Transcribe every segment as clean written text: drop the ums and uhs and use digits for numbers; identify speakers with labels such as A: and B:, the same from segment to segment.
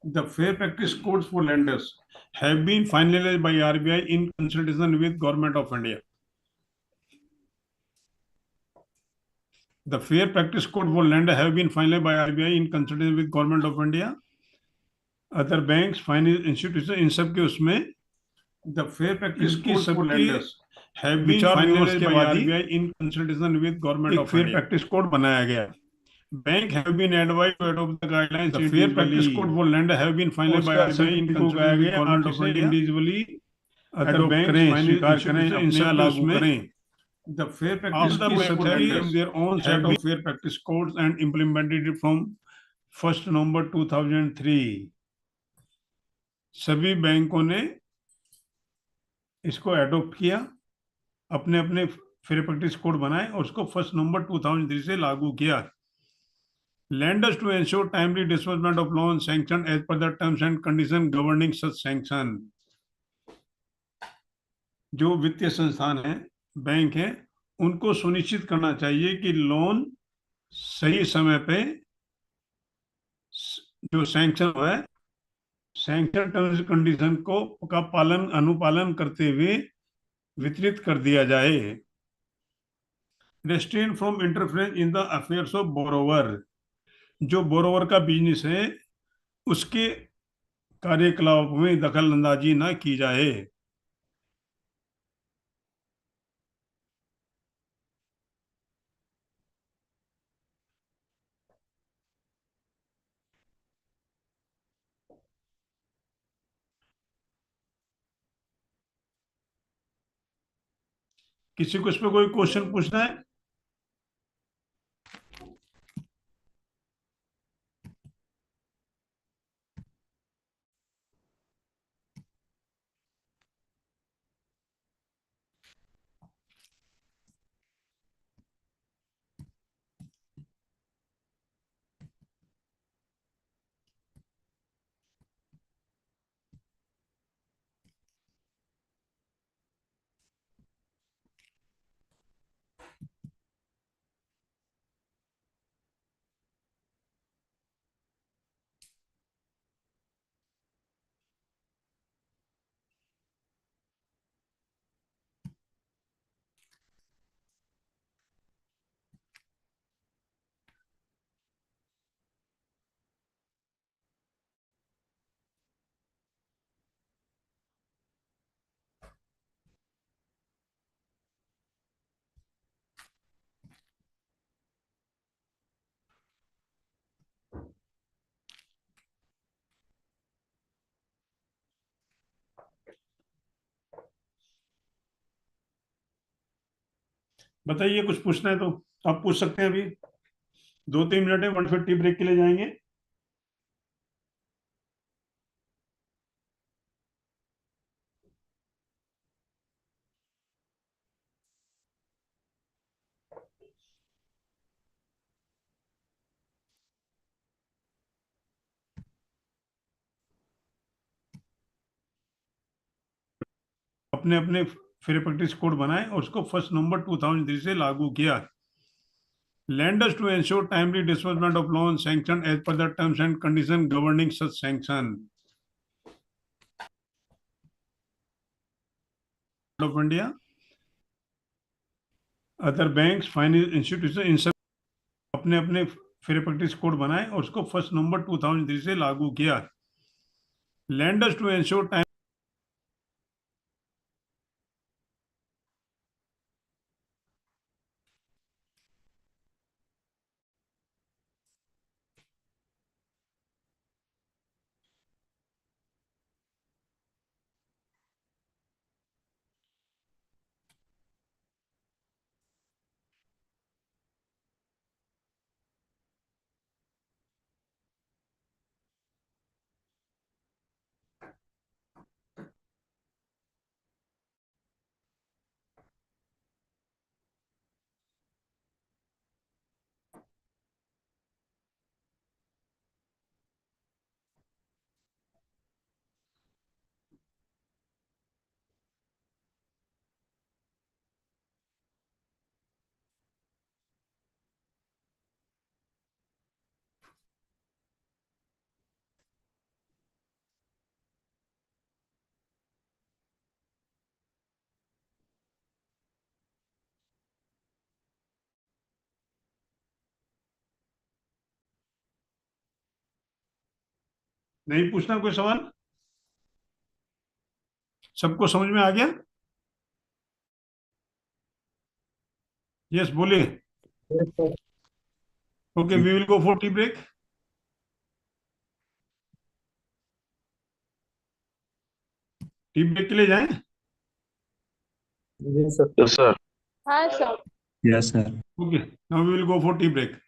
A: The fair practice codes for lenders have been finalized by RBI in consultation with Government of India. The fair practice code for lenders have been finalized by RBI in consultation with Government of India, other banks, financial institutions, इन सब के उसमें the fair practice codes for lenders have been finalized by RBI in consultation with Government of India. एक fair practice code बनाया गया. Bank have been advised to adopt the guidelines. The fair practice code for lender have been finalized by RBI in consultation with Government of India. Individually, other banks, स्वीकार करें, अपने लागू करें. The fair practice codes for lenders their own set of fair practice codes and implemented it from 1st November 2003. सभी बैंकों ने इसको adopt किया, अपने अपने फेयर प्रैक्टिस कोड बनाए और उसको 1 नवंबर 2003 से लागू किया. Lenders to ensure timely disbursement of loans sanctioned as per the terms and conditions governing such sanction. जो वित्तीय संस्थान है, बैंक है, उनको सुनिश्चित करना चाहिए कि लोन सही समय पे जो सैंक्शन है, सैंक्शन टर्म्स कंडीशन को का पालन अनुपालन करते हुए वितरित कर दिया जाए. Restrain from interference in the affairs of borrower. जो बोरोवर का बिजनेस है उसके कार्यकलाप में दखल अंदाजी न की जाए. किसी को इस पे कोई क्वेश्चन पूछना है? बताइए, कुछ पूछना है तो आप पूछ सकते हैं. अभी 2-3 मिनट है, 150 ब्रेक के लिए जाएंगे. अपने अपने फेयर प्रैक्टिस कोड बनाए और उसको 1 नवंबर 2003 से लागू किया. Lenders to ensure timely disbursement of loans sanctioned as per the terms and conditions governing such sanction. Of India, other banks, financial institutions, इन सब अपने अपने फेयर प्रैक्टिस कोड बनाए और उसको 1 नवंबर 2003 से लागू किया. Lenders to ensure time नहीं पूछना कोई सवाल? सबको समझ में आ गया? यस बोलिए।
B: Yes sir.
A: Okay, we will go for tea break. Tea break के लिए जाएं?
B: जी सर।
C: Yes sir.
D: हाँ sir.
E: Yes sir.
A: Okay, now we will go for tea break.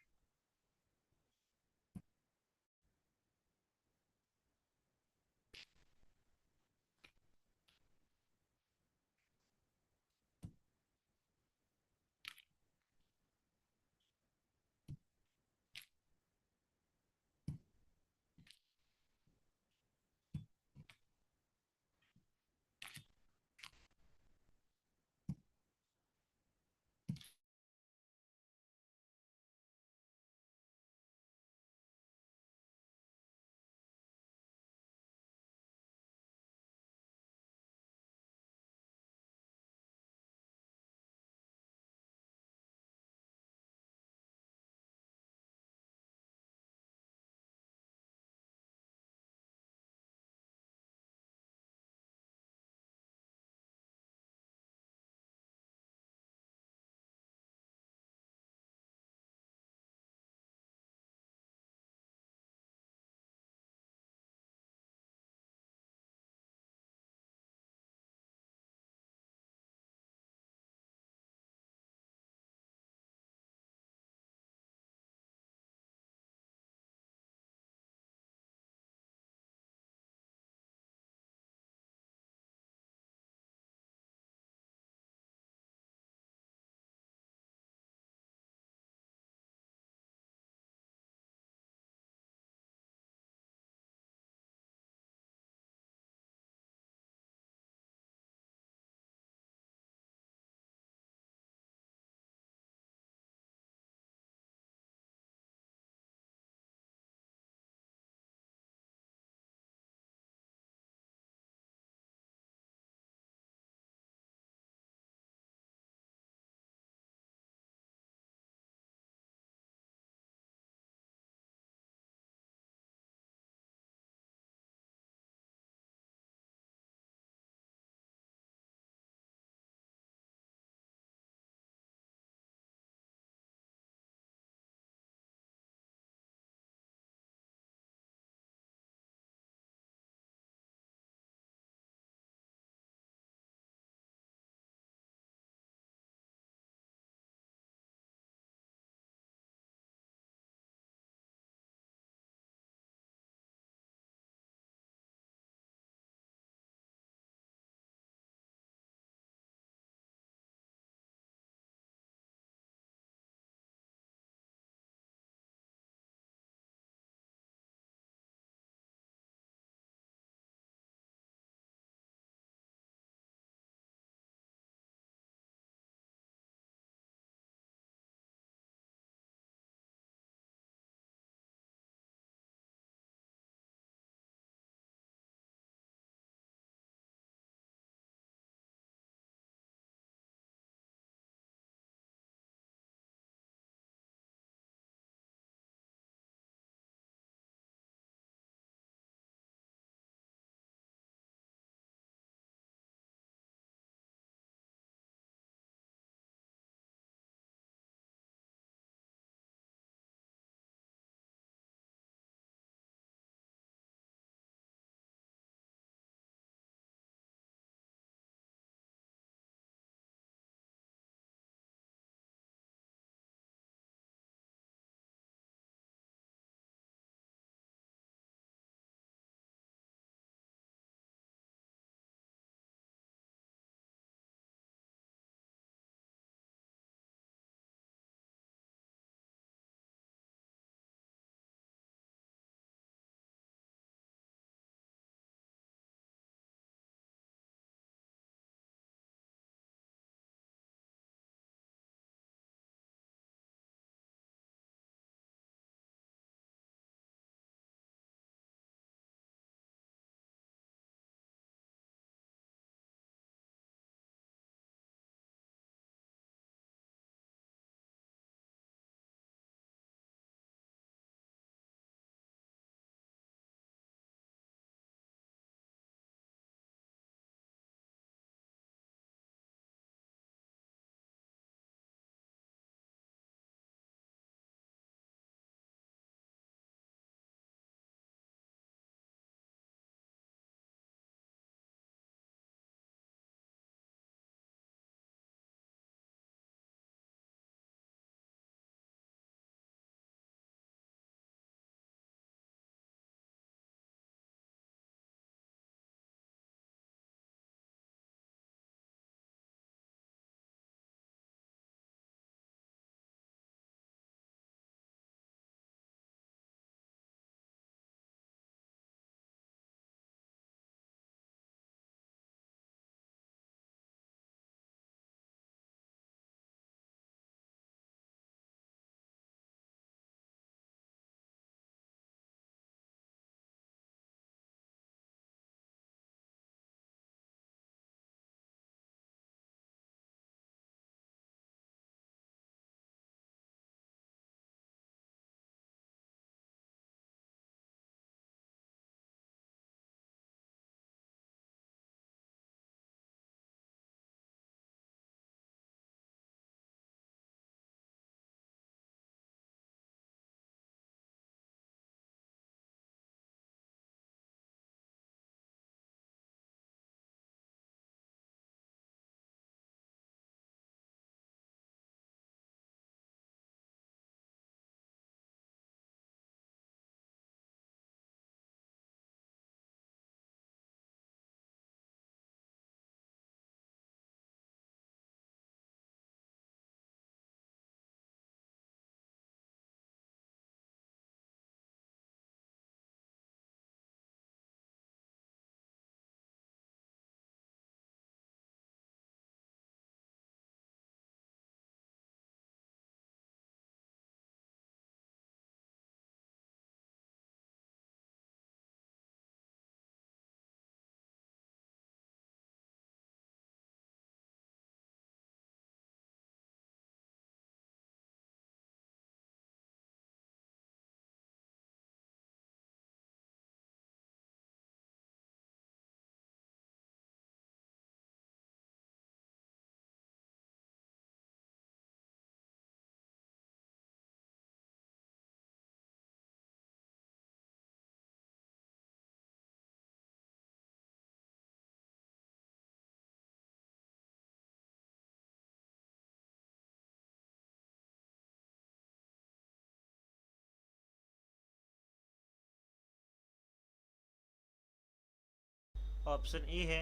B: Option A है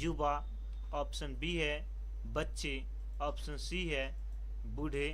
B: युवा, ऑप्शन बी है बच्चे, ऑप्शन सी है बूढ़े।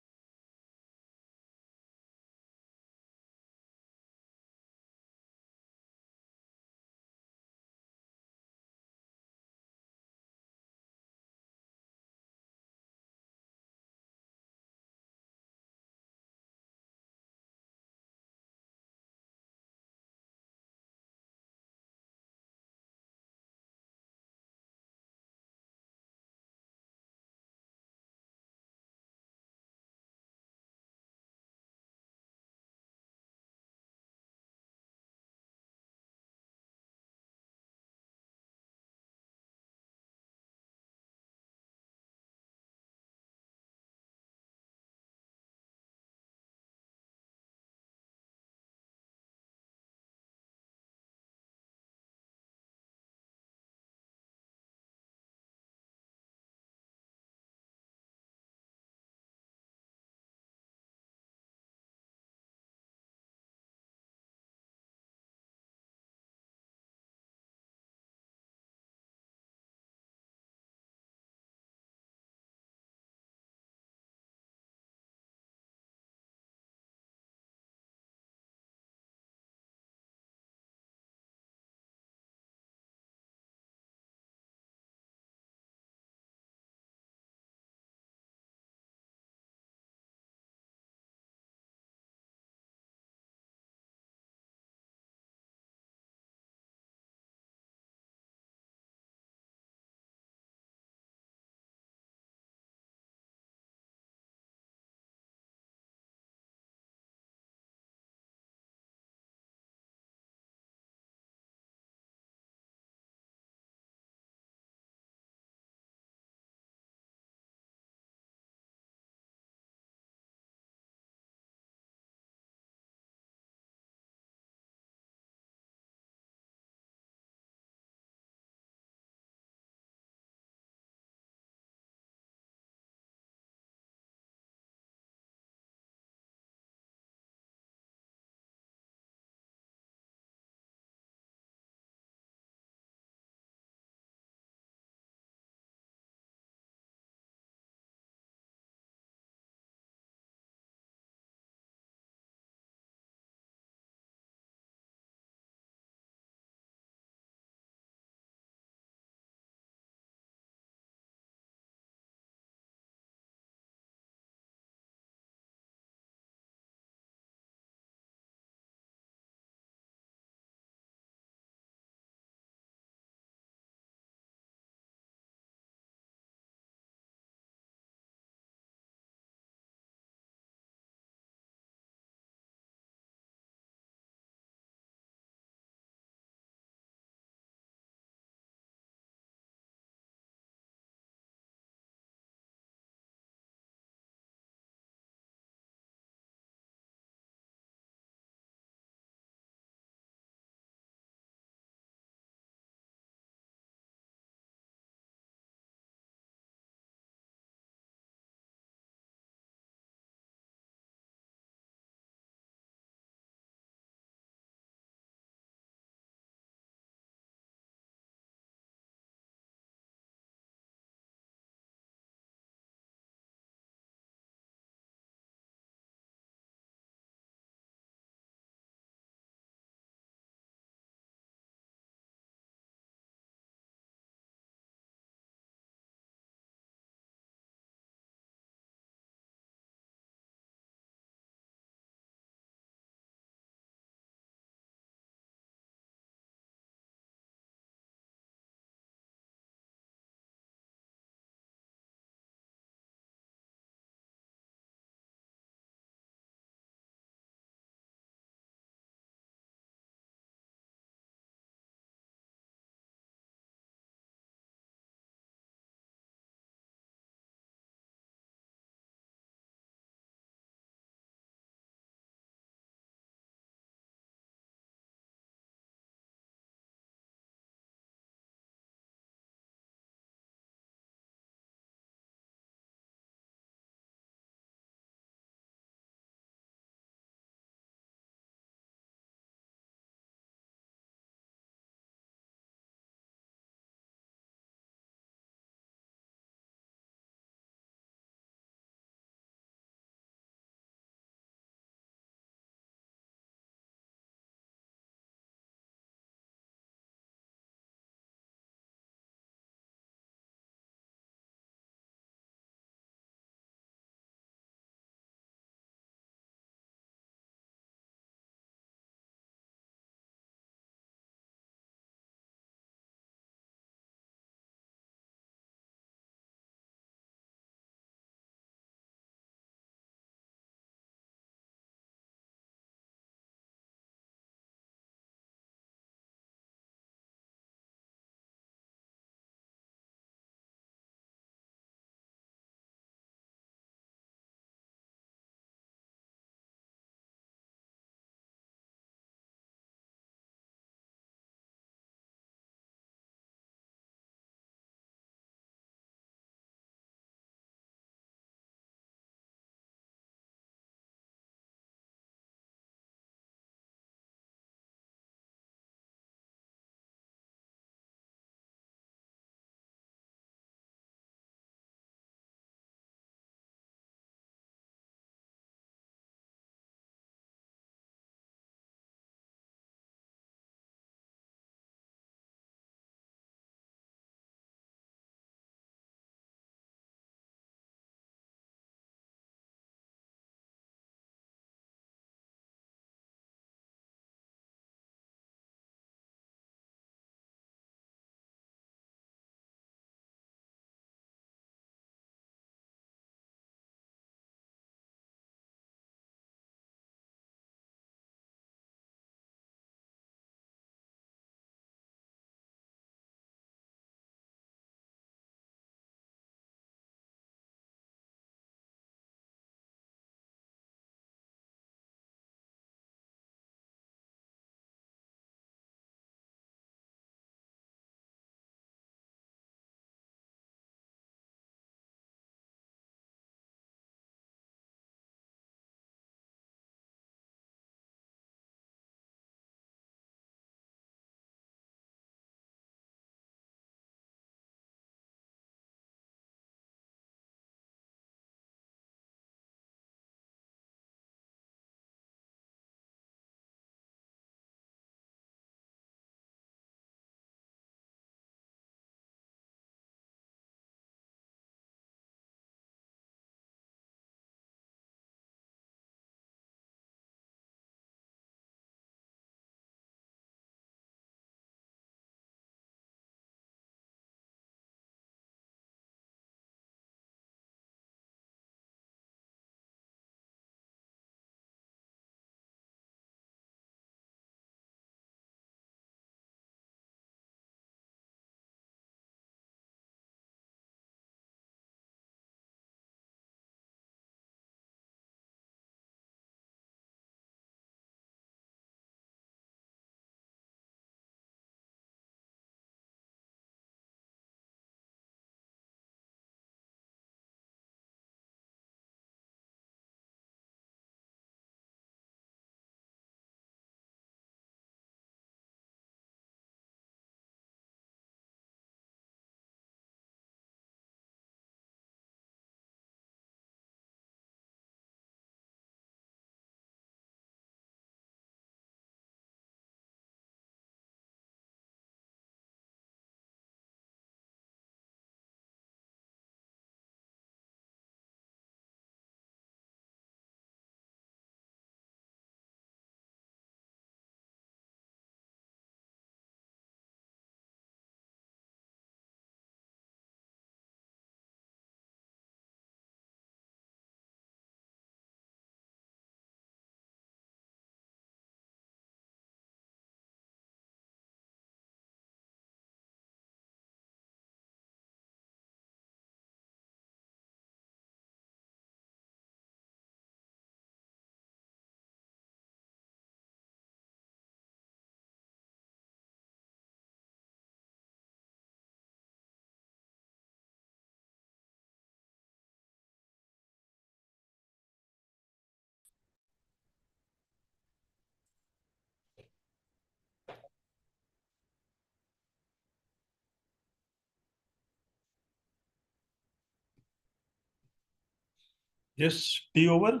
A: Yes, T over.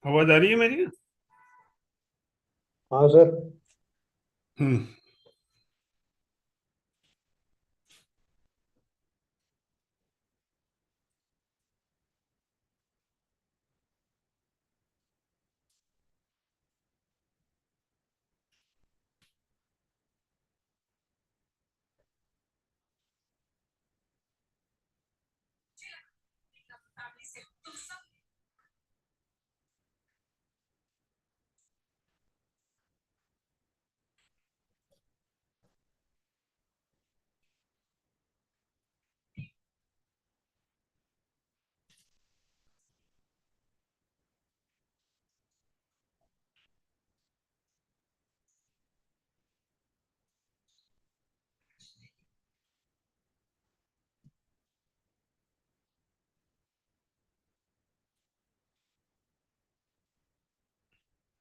A: आवाज आ रही है मेरी?
C: हाँ सर।
A: हम्म।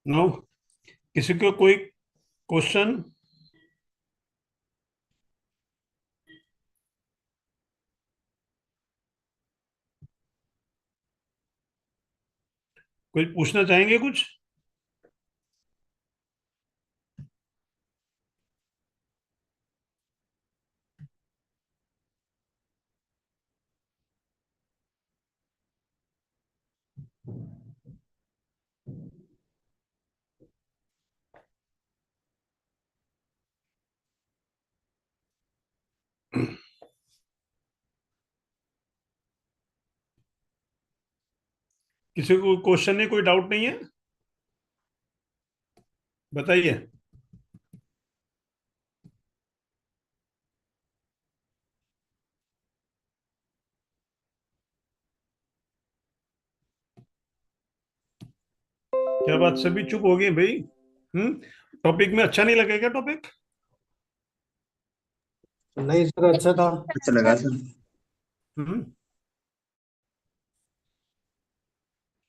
A: नो, किसी को कोई क्वेश्चन? कोई पूछना चाहेंगे कुछ? किसी को क्वेश्चन नहीं, कोई डाउट नहीं है? बताइए। क्या बात, सभी चुप हो गए भाई? हम्म। टॉपिक में अच्छा नहीं लगेगा टॉपिक?
C: नहीं सर, अच्छा था।
D: अच्छा लगा सर।
A: हम्म।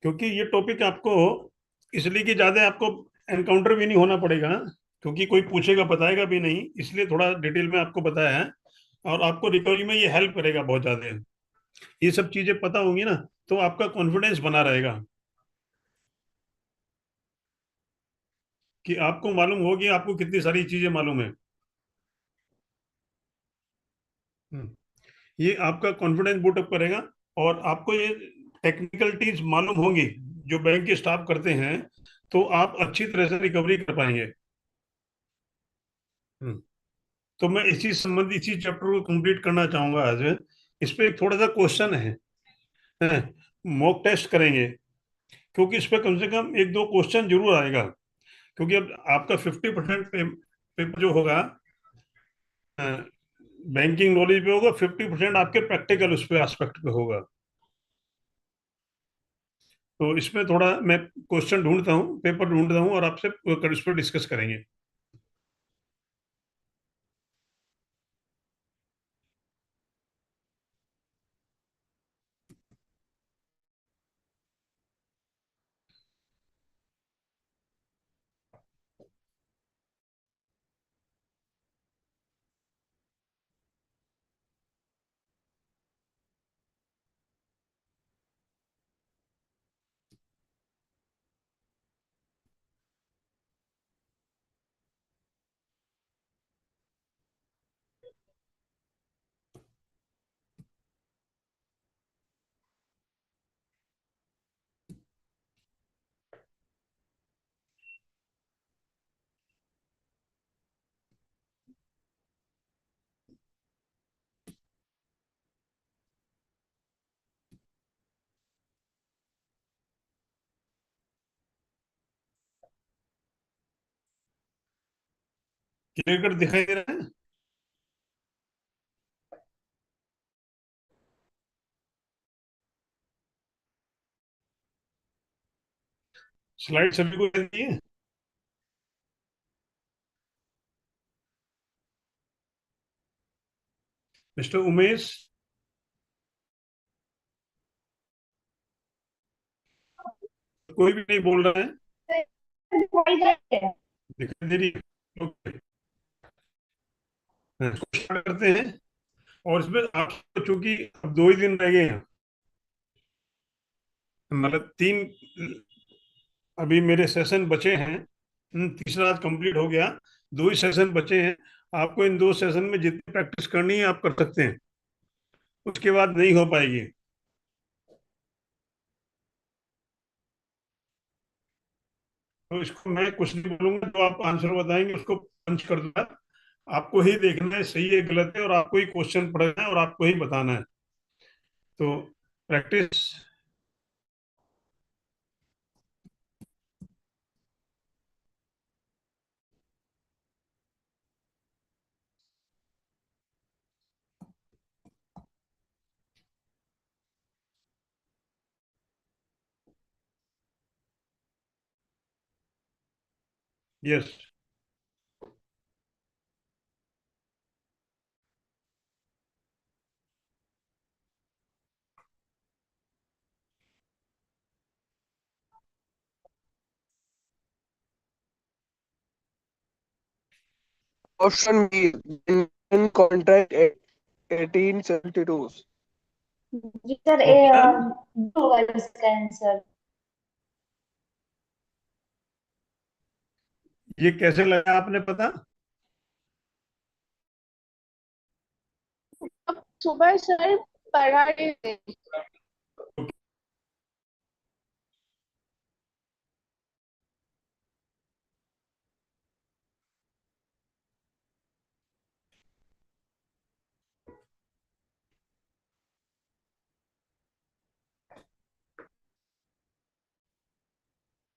A: क्योंकि ये टॉपिक आपको इसलिए कि ज्यादा आपको एनकाउंटर भी नहीं होना पड़ेगा, क्योंकि कोई पूछेगा बताएगा भी नहीं, इसलिए थोड़ा डिटेल में आपको बताया है। और आपको रिकवरी में ये हेल्प करेगा बहुत ज्यादा। ये सब चीजें पता होंगी ना, तो आपका कॉन्फिडेंस बना रहेगा कि आपको मालूम होगी आपको कितनी सारी चीजें मालूम है। हम्म। ये आपका कॉन्फिडेंस बूट अप करेगा। और आपको ये टेक्निकलिटीज मालूम होंगी जो बैंक के स्टाफ करते हैं, तो आप अच्छी तरह से रिकवरी कर पाएंगे। हम्म। तो मैं इसी चैप्टर को कंप्लीट करना चाहूंगा आज। इस पे एक थोड़ा सा क्वेश्चन है, मॉक टेस्ट करेंगे, क्योंकि इस पे कम से कम एक दो क्वेश्चन जरूर आएगा। क्योंकि अब आपका 50% पेपर जो होगा बैंकिंग नॉलेज पे होगा, 50% आपके प्रैक्टिकल उस पे एस्पेक्ट पे होगा। तो इसमें थोड़ा मैं क्वेश्चन ढूंढता हूँ, पेपर ढूंढता हूँ, और आपसे इस पर डिस्कस करेंगे। क्लियर कट दिखाई दे रहा है? स्लाइड सभी को दी है? मिस्टर उमेश? कोई भी नहीं बोल रहा है?
D: दिखाई दे रही है।
A: दिखाई दे रही है? ओके, इसको स्टार्ट करते हैं। और इसमें आपको चूंकि अब 2 ही दिन रह गए हैं, मतलब तीन अभी मेरे सेशन बचे हैं। तीसरा आज कंप्लीट हो गया, 2 ही सेशन बचे हैं। आपको इन 2 सेशन में जितनी प्रैक्टिस करनी है आप कर सकते हैं, उसके बाद नहीं हो पाएगी। तो इसको मैं कुछ नहीं बोलूंगा, तो आप आंसर बताएंगे, उसको पंच कर दूंगा। आपको ही देखना है सही है गलत है, और आपको ही क्वेश्चन पढ़ना है और आपको ही बताना है। तो practice. Yes.
E: Option B, in contract 1872.
D: जी सर,
A: ऑप्शन
D: होगा इसका आंसर।
A: ये कैसे लगा आपने पता?
F: सुबह सर पढ़ाई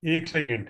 A: एक second.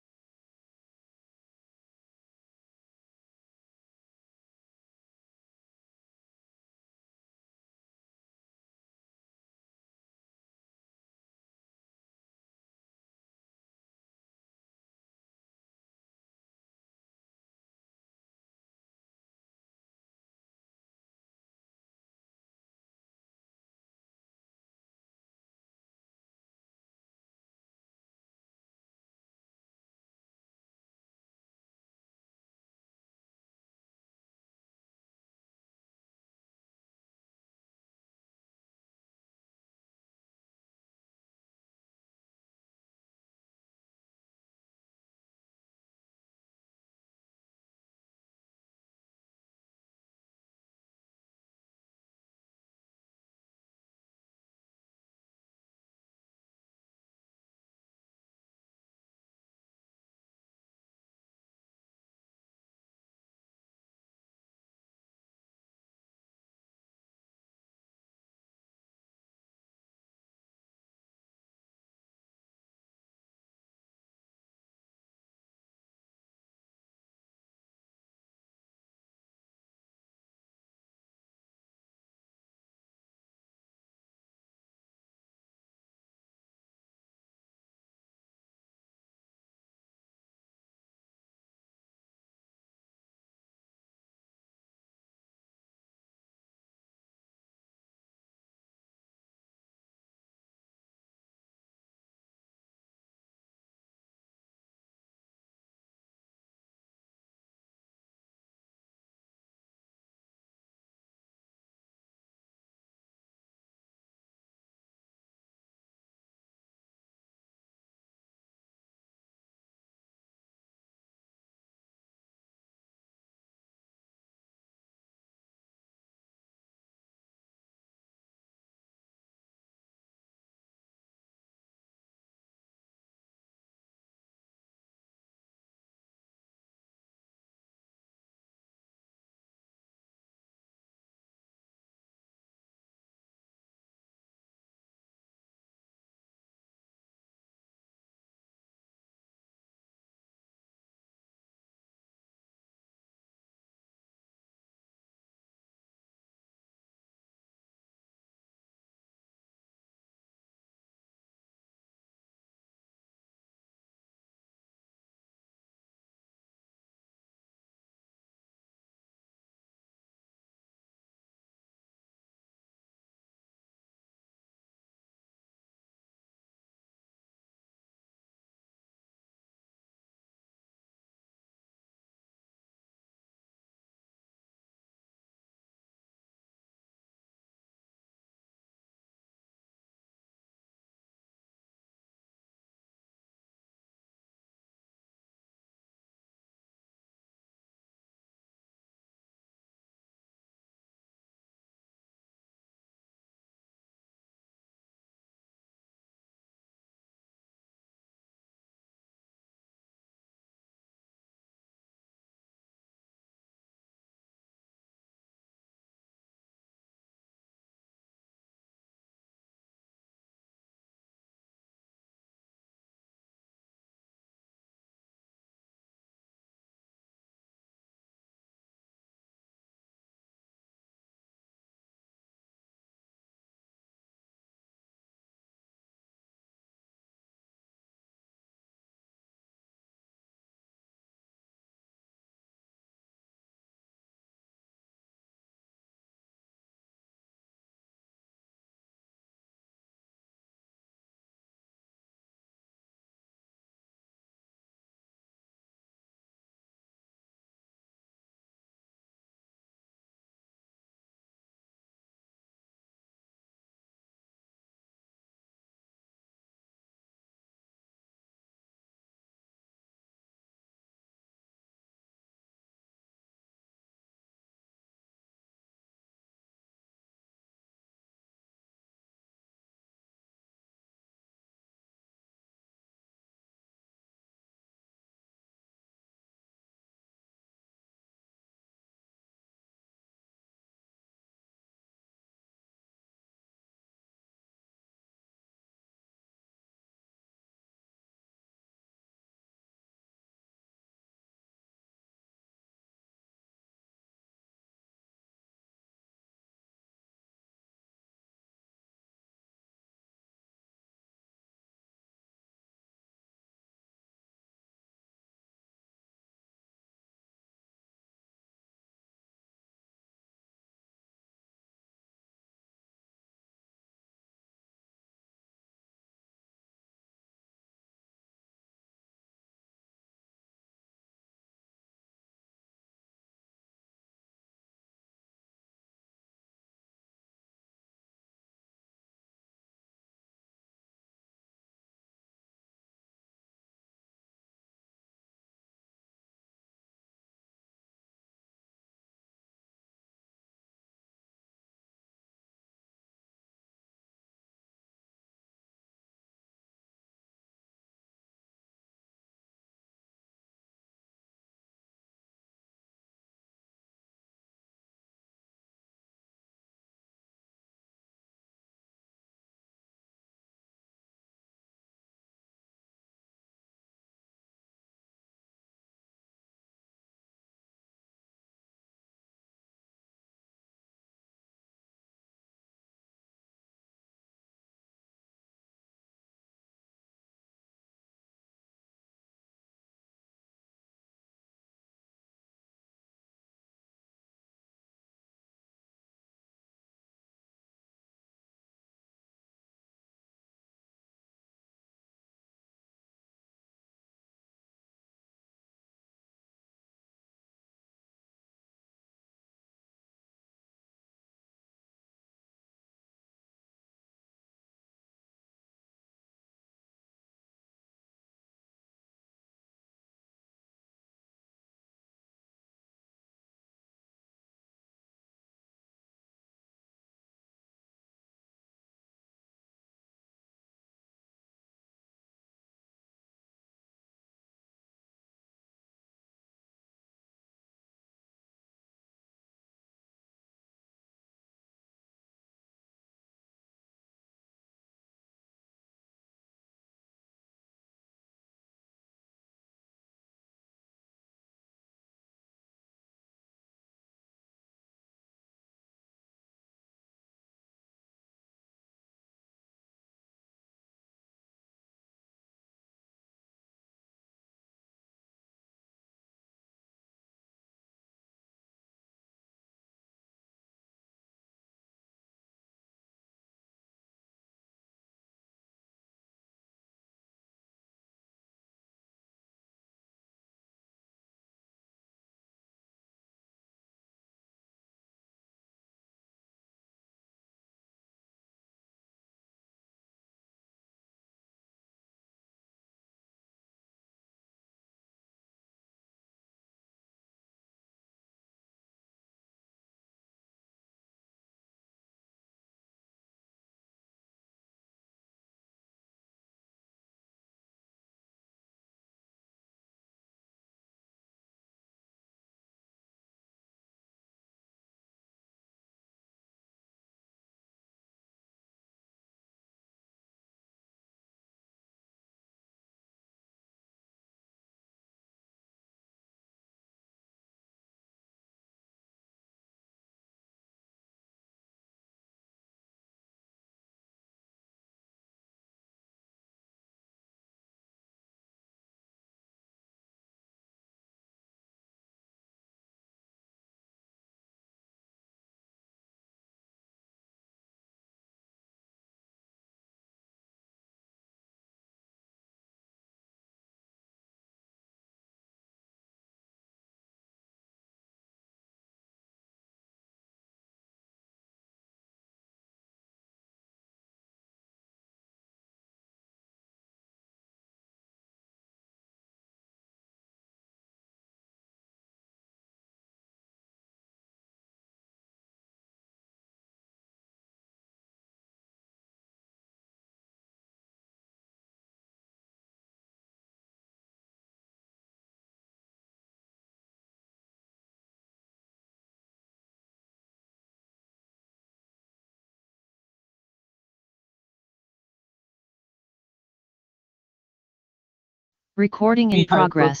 G: Recording in progress.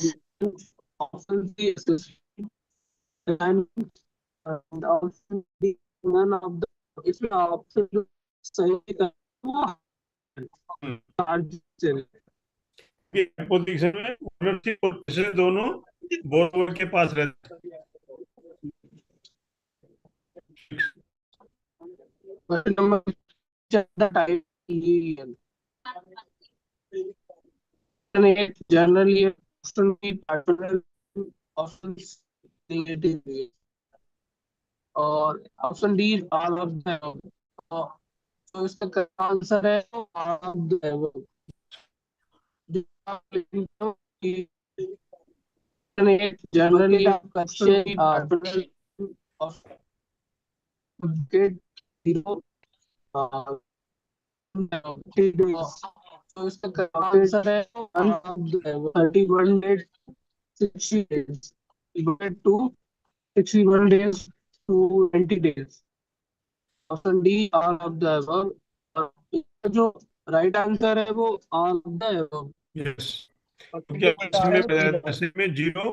C: Option C is and option D none of the इसमें ऑप्शन जो सही था वो आंसर
A: पोजीशन में ओनरशिप और पोजीशन दोनों बोरोवर के पास रहते हैं।
C: Question number the type linear generally option B partial option negative और option D all of the above. तो इसका correct आंसर है all of the above. Generally option B partial of get zero तो इसका correct आंसर है 31 days 60 days equal to 61 days to 90 days। Option D all of the above. जो right answer है वो all of the above.
A: Yes, क्योंकि SM में 0,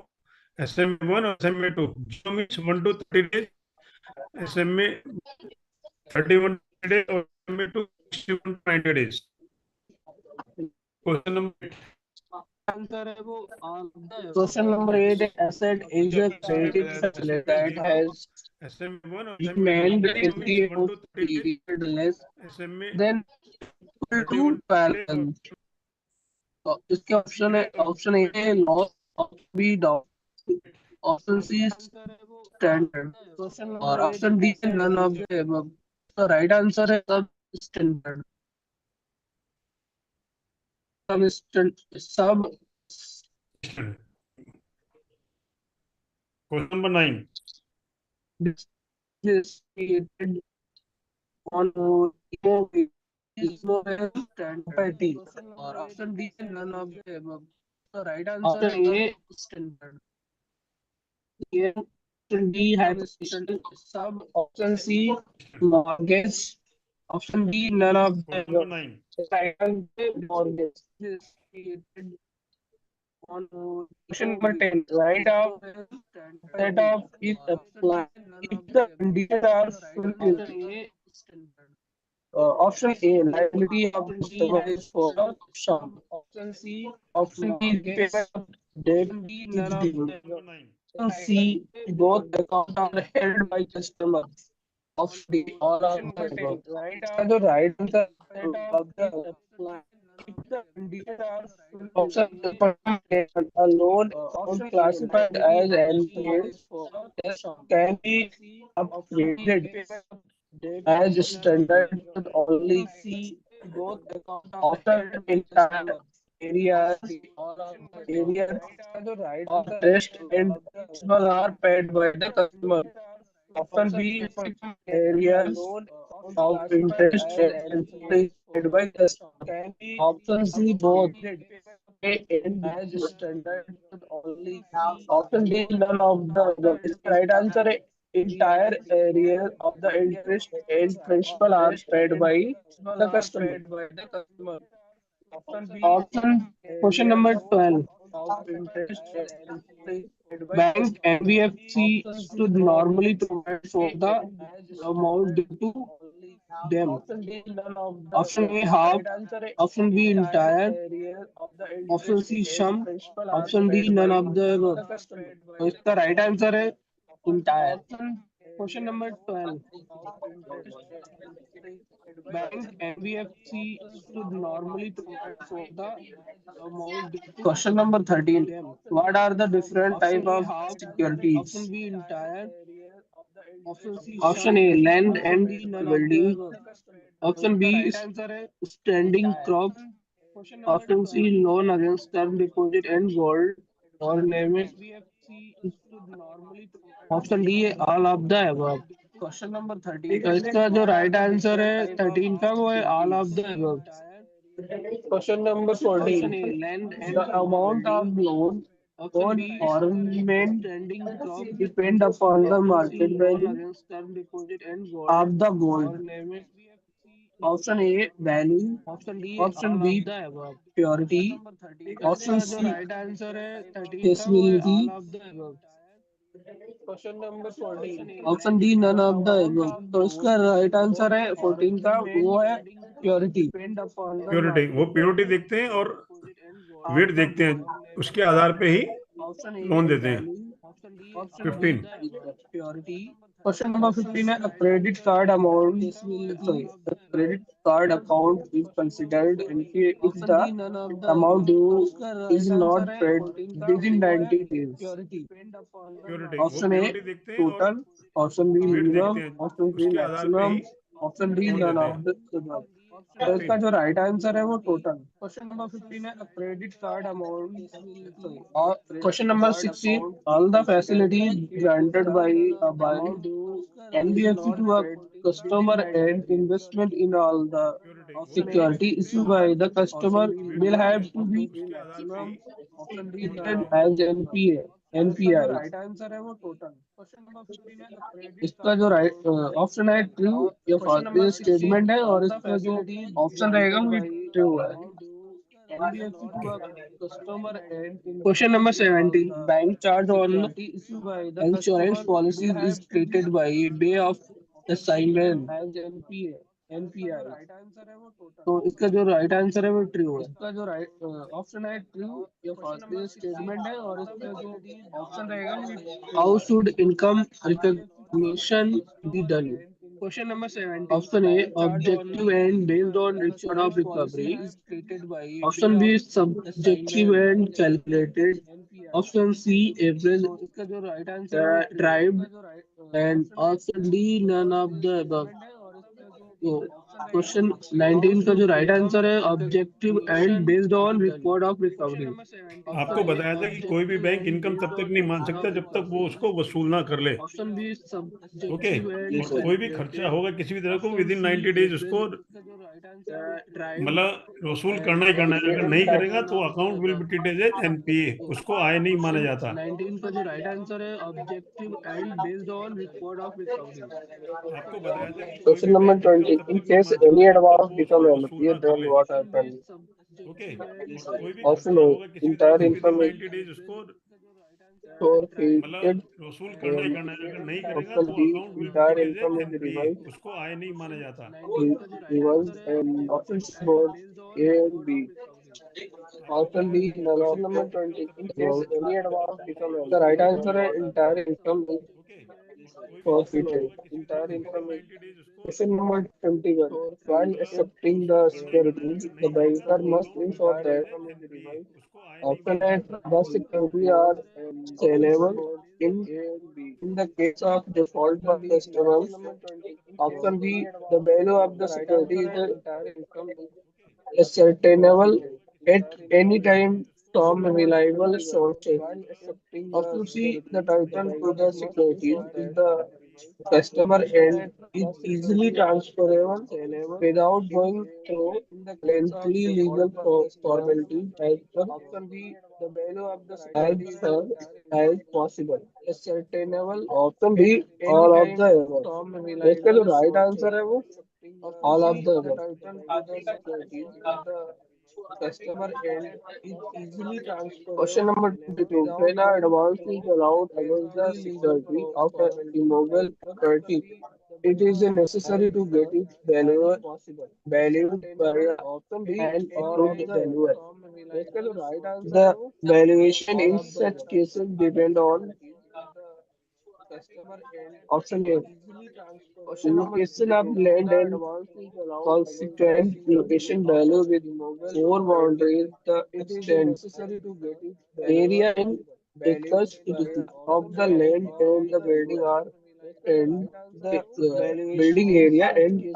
A: SM में 1 और एसएम में 2। 0 मींस 1 to 30 days, एसएम में 31 days और एसएम में 2 61 to 90 days। Question number
C: answer है वो all of the. Question number 8 asset is a credit facility that has
A: SM में 1 और
C: remained in the period less
A: SM में
C: than equal to balance। तो इसके ऑप्शन है ऑप्शन ए है loss, option B dot, option C standard और option D है none of the above. तो राइट आंसर है सब स्टैंडर्ड। सब
A: question number 9
C: is created on property और ऑप्शन डी है नन ऑफ द अबव। तो right answer है standard. ये ऑप्शन डी है सब, option C mortgage, option D none of the
A: question number
C: above.
A: 9
C: right answer mortgage is created on question number 10 write out set of is applied if the conditions are fulfilled। option A liability of customer is for sum, option C option B payment debt is due, option C both accounts are held by customer, option D all of the above। the right answer of the option a loan classified as NPA can be upgraded as standard with only both after entire areas of test and principal are paid by the customer, often be areas of interest and paid by customer, option C both as standard with only, option D none of the above। right answer है entire area of the interest and principal are paid by the customer। option question number 12 bank NBFC should normally provide for the amount due to them, option A half, option B entire, option C sum, option D none of the above। तो इसका right answer है entire। Question number 12 bank NBFC should normally provide for the amount due to। question number 13 what are the different type of securities? option B entire, option A land and building, option B standing crop, option C loan against term deposit and gold or name it, option D है all of the above. Question number 13 तो इसका जो right answer है 13 का वो है all of the above. Question number 14 the amount of loan on ornament depend upon the market value of the gold Option A, value. Option B, purity. Option
E: इसका जो
C: C,
E: right answer है 13 का वो है
C: traceability.
E: All of the above. Question number 14।
C: Option D, none of the above. तो इसका right answer है 14 का, वो है प्योरिटी।
A: प्योरिटी, वो प्योरिटी देखते हैं और वेट देखते हैं, उसके आधार पे ही
C: ऑप्शन ए,
A: लोन देते हैं।
C: Value. Option B,
A: 15।
C: Purity. Question number 15 है, credit card amount, sorry, credit card account is considered if the amount due is not paid within 90 days.
A: Purity, वो
C: ऑप्शन ए,
A: प्योरिटी देखते हैं और
C: total. Option B,
A: wait देखते
C: minimum.
A: हैं,
C: option C,
A: उसके आधार पे
C: maximum.
A: ही
C: option D,
A: loan
C: none
A: देते
C: of
A: हैं।
C: The above। तो इसका
A: 15।
C: जो राइट आंसर है वो टोटल। क्वेश्चन नंबर 15 है, credit card amount, sorry, question number 16, all the facilities granted by NBFC to a customer and investment in all the
A: purity, वो purity
C: security
A: देखते हैं
C: issued
A: और
C: by the customer
A: wait
C: will
A: देखते
C: have
A: हैं,
C: to be
A: उसके आधार पे ही loan
C: treated
A: देते हैं।
C: as NPA, NPI। Right answer है वो टोटल। क्वेश्चन नंबर 15 है, इसका जो राइट ऑप्शन है ट्रू या फॉल्स स्टेटमेंट है, और इसका जो ऑप्शन रहेगा वो ट्रू है। Question number 17. Bank charge on insurance policies is treated by way of assignment as NPI। तो इसका जो राइट आंसर है वो ट्रू है। इसका जो राइट ऑप्शन है ट्रू या फॉल्स स्टेटमेंट है, और इसका जो ऑप्शन रहेगा वो how should income recognition be done. Question number 17. Option A, objective and based on record of recovery. Option B, subjective and calculated. Option C, average derived. And option D, none of the above. तो question 19 का जो right answer है, objective and based on record of recovery.
A: आपको बताया था कि कोई भी बैंक इनकम तब तक नहीं मान सकता जब तक वो उसको वसूल ना कर ले।
C: ऑप्शन बी,
A: ओके,
C: सब्जेक्टिव
A: और कोई भी खर्चा होगा किसी भी तरह को विद इन 90 डेज उसको मतलब वसूल करना ही करना है। अगर नहीं करेगा तो account will be treated as NPA, उसको आय नहीं माना जाता। 19 का जो राइट आंसर है, objective and based on record of recovery. आपको बताया था कि कोई
C: Question
A: भी
C: number
A: बैंक इनकम
C: 20.
A: तब
C: In
A: तक नहीं
C: case
A: मान
C: any
A: सकता जब तक
C: advance
A: वो
C: become
A: उसको वसूल
C: NPA,
A: ना कर
C: then
A: ले।
C: what happens?
A: ओके, और कोई भी
C: Option
A: खर्चा
C: A,
A: होगा किसी भी तरह
C: entire
A: को with in
C: income is
A: 90 days उसको
C: forfeited.
A: मतलब वसूल करना ही करना है। अगर नहीं करेगा
C: Option
A: तो
C: B,
A: account will be
C: entire
A: treated as
C: income is
A: NPA, उसको आय नहीं माना जाता।
C: reversed, and option C, both A and B.
A: आपको
C: Option
A: बताया
C: D,
A: था कि
C: none
A: कोई
C: of
A: भी
C: number
A: बैंक इनकम
C: 20.
A: तब
C: In
A: तक नहीं
C: case
A: मान सकता
C: any
A: जब तक
C: advance
A: वो
C: become
A: उसको
C: The
A: वसूल
C: right
A: ना कर
C: answer
A: ले।
C: है entire income is
A: ओके, और कोई भी खर्चा
C: forfeited.
A: होगा किसी भी तरह
C: Entire
A: को with in
C: income is
A: 90 days उसको
C: Question number 21. While
A: मतलब
C: accepting
A: वसूल
C: the
A: करना ही करना है।
C: securities,
A: अगर
C: the
A: नहीं करेगा
C: banker
A: तो
C: must
A: account will be
C: ensure
A: treated
C: that
A: as NPA, उसको आय नहीं
C: option
A: माना
C: A,
A: जाता।
C: the securities are sellable in the case of default by customers. Option B, the value of the security is ascertainable at any time from reliable sources. Option C, the title to the securities is the customer and is easily transferable without going through lengthy legal formalities as far as possible. Option D, all of the above. इसका जो right answer है वो all of the above. Question number 22. When an advance is allowed against the security of a immobile property, it is necessary to get it valued by an approved valuer. The valuation in such cases depend on option A, location of land and consequent location value with four boundaries, the extent, area in acres of the land and the building are and building area and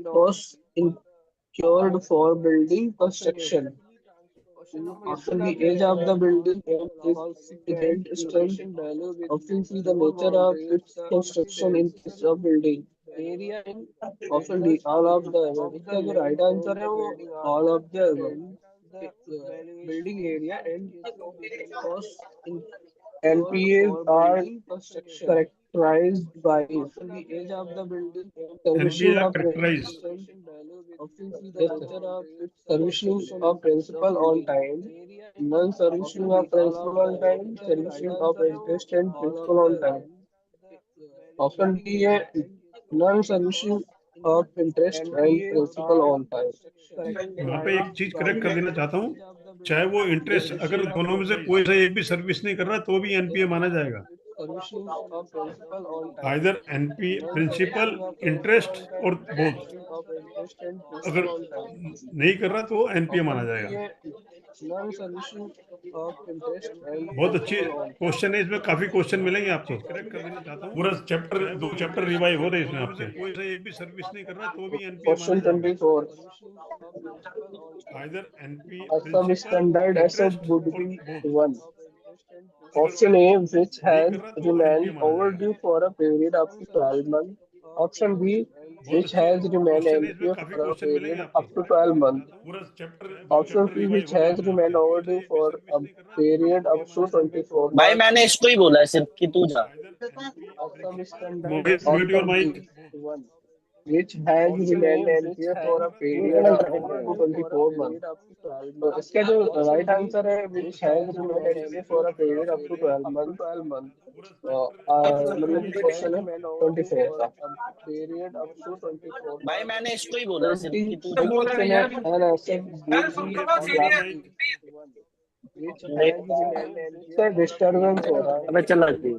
C: costs incurred for building construction. Option B, age of the building and its inherent strength. Option C, the nature of its construction in case of building. Option D, all of the above. इसका जो right answer है वो all of the above. Building area and cost NPAs are characterized by
A: NPA
C: servicing
A: are
C: of
A: characterize
C: Servicing of principal on time, non-servicing of principal on time, servicing of interest and principal on time. Option B है non-servicing of interest and principal on time.
A: वहां पे एक चीज correct कर देना चाहता हूँ, चाहे वो इंटरेस्ट अगर दोनों में से कोई सा एक भी सर्विस नहीं कर रहा तो भी एनपीए माना जाएगा।
C: Servicing of principal on time.
A: Either NPA principal interest और बोथ, अगर नहीं कर रहा तो एनपीए माना जाएगा।
C: Non-servicing of interest and
A: बहुत अच्छी क्वेश्चन है, इसमें काफी क्वेश्चन मिलेंगे आपको। करेक्ट कर देना चाहता हूँ, पूरा चैप्टर 2 चैप्टर रिवाइव हो रहे हैं इसमें आपसे। कोई सा एक भी सर्विस नहीं कर रहा तो भी एनपीए
C: Question
A: माना जाएगा।
C: 24.
A: Either NPA
C: Some standard asset would be one.
A: अगर
C: Option A, which
A: नहीं
C: has
A: कर रहा तो
C: remained
A: एनपीए माना
C: overdue
A: जाएगा।
C: for a period up to 12 months. Option B,
A: बहुत
C: which
A: अच्छी
C: has remained
A: क्वेश्चन है, इसमें
C: NPA
A: काफी
C: for a
A: क्वेश्चन मिलेंगे
C: period
A: आपको।
C: up to 12 months.
A: पूरा chapter 2
C: Option
A: chapter
C: C,
A: revive
C: which
A: हो रहे हैं
C: has
A: इसमें
C: remained
A: आपसे।
C: overdue for a period up to 24
G: भाई
C: months.
G: मैंने इसको ही बोला है सिर्फ कि तू जा।
C: Some standard
A: Mohit mute your
C: option
A: mic.
C: B, one, which has remained NPA for a period up to 24 months. तो इसका जो राइट आंसर है which has remained NPA for a period up to 12 months. मतलब क्वेश्चन है 24 का period up to 24
G: भाई मैंने इसको ही बोला है सिर्फ कि तू जा।
C: 20 question है an asset which has remained NPA disturbance हो रहा है।
G: अबे चल रही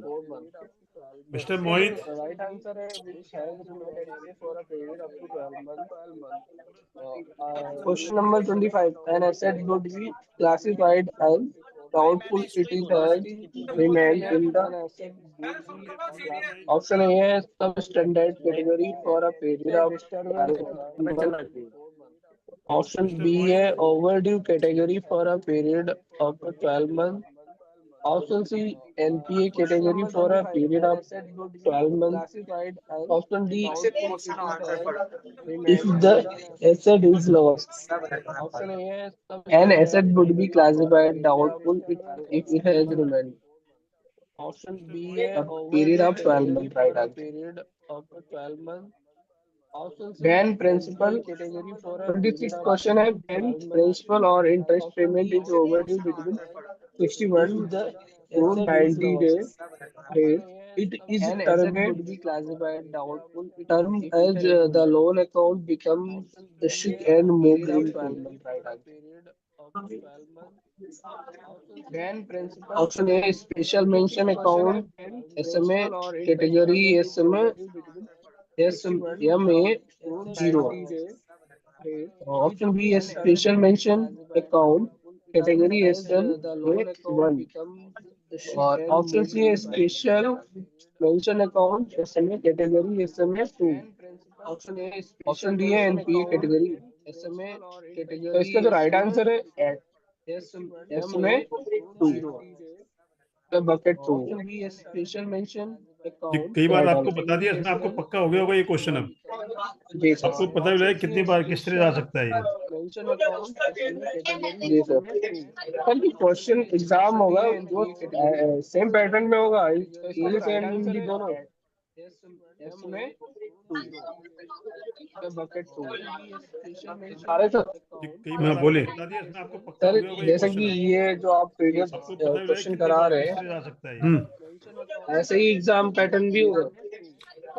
A: मिस्टर मोहित,
C: राइट आंसर है which has remained NPA for a period up to 12 months. Question number 25. An asset would be classified as doubtful it is has remained in the option A है substandard category for a period of option B है overdue category for a period of 12 months. Option C, NPA category for a period of 12 months. Option D, if the asset is lost. Option A, an asset would be classified doubtful if it has remained. Option B, a period of 12 months. Right answer. When principal, 26th question है when principal or interest payment is overdue between 61 to 90 days, it is termed term as the loan account becomes sick and moved into. Option A, special mention account, SMA category SMA SMA 0. Option B is special mention account category SMA 1. Or option C is special mention account SMA category SMA 2. Option D है NPA category SMA category. तो इसका जो right answer है SMA 2 bucket 2. Special mention
A: ये
C: account.
A: कई बार आपको बता दिया, इसमें आपको पक्का हो गया होगा ये क्वेश्चन। अब
C: जी सर।
A: आपको पता भी है कितनी बार किस तरह जा सकता है ये।
C: जी सर। सर ये क्वेश्चन एग्जाम होगा वो सेम पैटर्न में होगा इंग्लिश एंड हिंदी दोनों। अरे सर
A: मैं बोले
C: सर जैसे कि ये जो आप पीडीएफ क्वेश्चन करा रहे हैं
A: जा सकता है,
C: ऐसे ही एग्जाम पैटर्न भी होगा।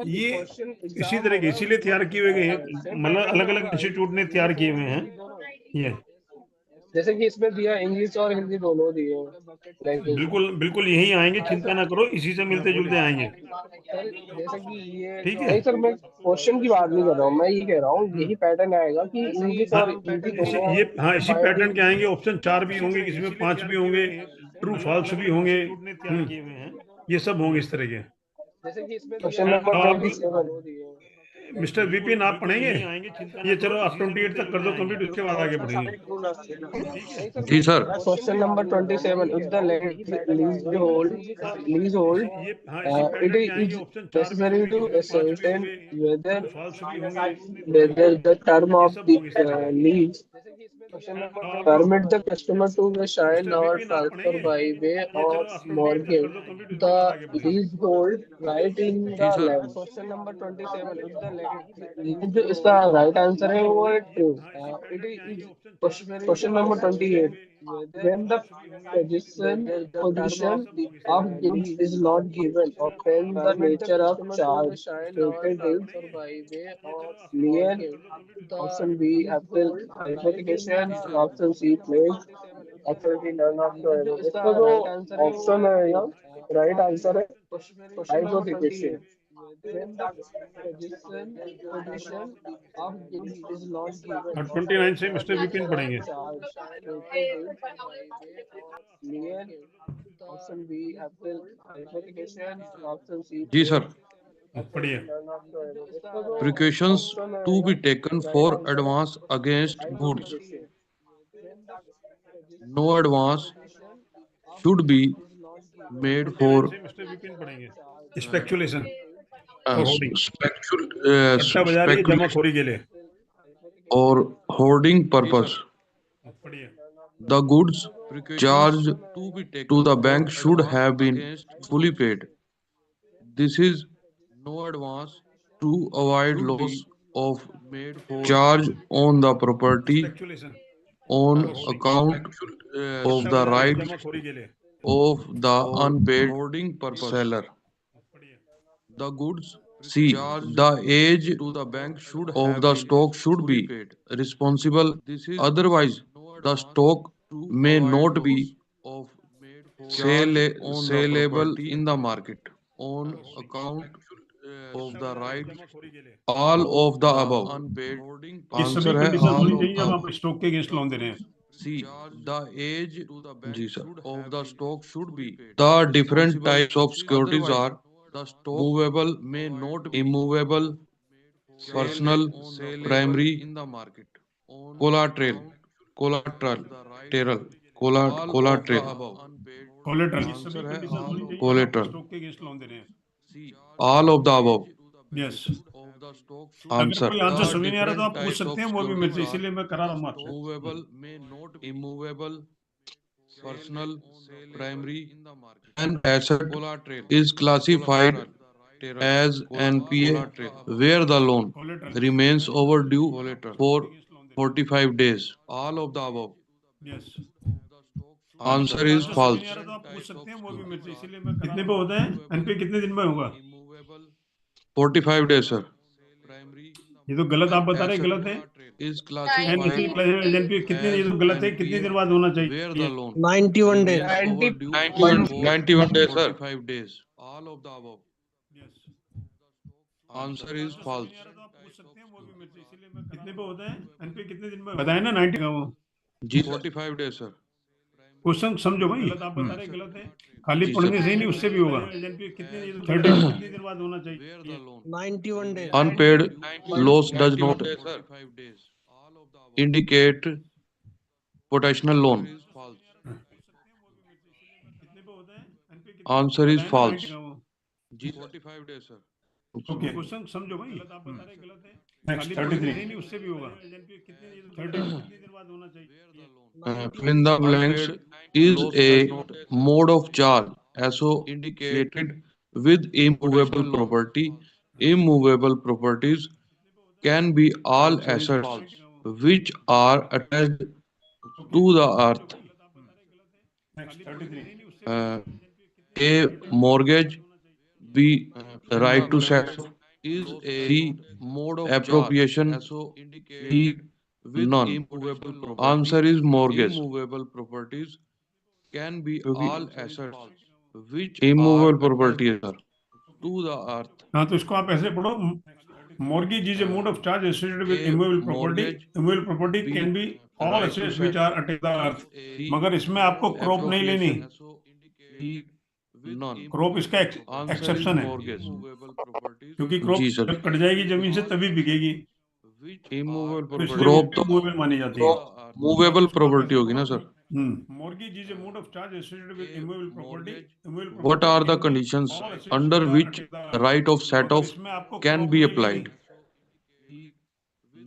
A: ये इसी तरह के इसीलिए तैयार किए हुए हैं, मतलब अलग अलग इंस्टीट्यूट ने तैयार किए हुए हैं ये।
C: जैसे कि इसमें दिया इंग्लिश और हिंदी दोनों दिए हैं।
A: बिल्कुल बिल्कुल यही आएंगे, चिंता ना करो, इसी से मिलते जुलते आएंगे।
C: जैसे कि ये
A: ठीक है।
C: नहीं सर, मैं क्वेश्चन की बात नहीं कर रहा हूँ, मैं ये कह रहा हूँ यही पैटर्न आएगा कि इंग्लिश और हिंदी दोनों।
A: ये हाँ इसी पैटर्न के आएंगे। ऑप्शन 4 भी होंगे, किसी में 5 भी होंगे, ट्रू फॉल्स भी होंगे, ये सब होंगे इस तरह के।
C: जैसे कि इसमें क्वेश्चन नंबर 27
A: मिस्टर विपिन आप पढ़ेंगे ये? चलो आप 28 तक कर दो कंप्लीट, उसके बाद आगे बढ़ेंगे।
H: जी सर।
C: Question number 27 if the lease hold it is necessary to ascertain whether the term of the lease Permit the customer to sign or transfer by way of mortgage the leasehold right in
H: जी
C: the
H: sir.
C: land.
E: Question number 27. If the
C: ये जो इसका right answer है वो है true. It is question number 28. When the position of goods is not given, or when the nature of charge stated is clear. Option B, hypothecation. Option C, place. Absolutely none of the above. इसका जो option है यहाँ right answer है hypothecation. When the position of goods is not given,
A: और
C: or
A: 29 से
C: when
A: mister
C: the
A: Vipin
C: nature of
A: पढ़ेंगे।
C: charge stated is clear. Option B, hypothecation. Option C,
H: ji
C: place.
H: Sir.
A: पढ़िए।
C: None of the above. इसका जो
H: Precautions
C: option है
H: to be
C: यहाँ
H: taken for
C: right answer है
H: advance against goods.
C: hypothecation. When the
H: No advance
C: position of
H: should be
C: goods is not given,
H: made
A: 29
H: for
A: से mister Vipin पढ़ेंगे। Speculation और hoarding, सट्टा बाजारी
H: speculation
A: जमाखोरी के लिए।
H: or hoarding purpose.
A: पढ़िए।
H: The goods charged to the bank should have been fully paid. This is no advance to avoid loss of charge on the property
A: speculation
H: on
A: और hoarding,
H: account of
A: सट्टा
H: the
A: बाजारी
H: right
A: जमाखोरी के लिए।
H: of the unpaid seller.
A: पढ़िए।
H: The goods C. The age to the bank of the stock should be responsible. Otherwise, the stock may not be saleable in the market on account of the right.
A: जमाखोरी के लिए।
H: All of the above.
A: ये सभी
H: Answer है
A: condition
H: all
A: होनी
H: of
A: चाहिए
H: the
A: जब
H: above.
A: आप स्टॉक के अगेंस्ट लोन दे रहे हैं।
H: C. The age जी sir, of the stock should be. The different types of securities are movable, may not be immovable, personal, primary, collateral, collateral, collateral.
A: Collateral, ये सभी
H: Answer है
A: condition होनी चाहिए जब आप
H: collateral.
A: स्टॉक के अगेंस्ट लोन दे रहे हैं।
H: All of the above.
A: Yes. अगर
H: Answer.
A: कोई आंसर
H: The
A: समझ नहीं आ रहा तो आप
H: different
A: पूछ
H: types
A: सकते
H: of
A: हैं, वो भी मेरे से,
H: securities
A: इसीलिए मैं करा रहा हूँ
H: are
A: आपसे।
H: movable, may not be immovable, personal, primary, and asset is classified as NPA where the loan
A: collateral
H: remains overdue for 45 days. All of the above.
A: Yes.
H: Answer is
A: answer समझ
H: false.
A: नहीं आ रहा तो आप पूछ सकते हैं, वो भी मेरे से, इसीलिए मैं कितने पे होता है एनपी, कितने दिन में होगा?
H: 45 days, sir.
A: ये तो गलत आप बता रहे हैं, गलत है।
H: Is classified
A: एनपी कितने, ये तो गलत है, कितने दिन बाद होना
H: where the
A: चाहिए?
H: loan
E: 91 days.
H: remains overdue 91 days, sir. 45 days. All of the above.
A: Yes.
H: Answer is false.
A: तो आप पूछ सकते हैं, वो भी मेरे से, इसीलिए मैं कितने पे होता है एनपी, कितने दिन में बताए ना 90 का वो।
H: जी 45 days, sir.
A: क्वेश्चन समझो भाई, गलत आप बता रहे हैं, गलत है। खाली
H: जी,
A: पढ़ने
H: सर।
A: से ही नहीं, उससे भी होगा। एनपी कितने 30 कितने दिन बाद होना चाहिए?
H: Where the loan
E: 91 days.
H: unpaid loss does not indicate potential loan.
A: कितने पे होता है एनपी, कितने
H: Answer is
A: बताए ना
H: false.
A: 90 का वो।
H: जी 45 days, sir.
A: ओके, क्वेश्चन समझो भाई। गलत आप बता रहे हैं, गलत है। नेक्स्ट 33 नहीं, उससे भी होगा। एनपी कितने 30 कितने दिन बाद होना चाहिए?
H: Fill in the blanks is a mode of charge associated with immovable property. Immovable properties can be all assets which are attached to the earth.
A: Next 33
H: A mortgage, B right to set, C mode of appropriation, D none. Answer is mortgage. Immovable properties can be all assets which immovable properties are to the earth.
A: हाँ, तो इसको आप ऐसे पढ़ो, mortgage is a mode of charge associated with immovable property. Immovable property can be all assets which are attached to the earth. मगर इसमें आपको crop नहीं लेनी,
H: None.
A: क्रॉप इसका एक्सेप्शन है,
H: Mortgage.
A: क्योंकि क्रॉप
H: जी, सर।
A: जब कट जाएगी जमीन से तभी बिकेगी,
H: Immovable
A: तो
H: property.
A: इसलिए
H: Crop तो
A: मूवेबल मानी जाती है।
H: मूवेबल प्रॉपर्टी होगी ना sir?
A: Mortgage is a mode of charge associated with immovable property.
H: What are the conditions under which the right of set off
A: इसमें आपको
H: can
A: crop
H: be
A: नहीं
H: applied?
A: लेनी।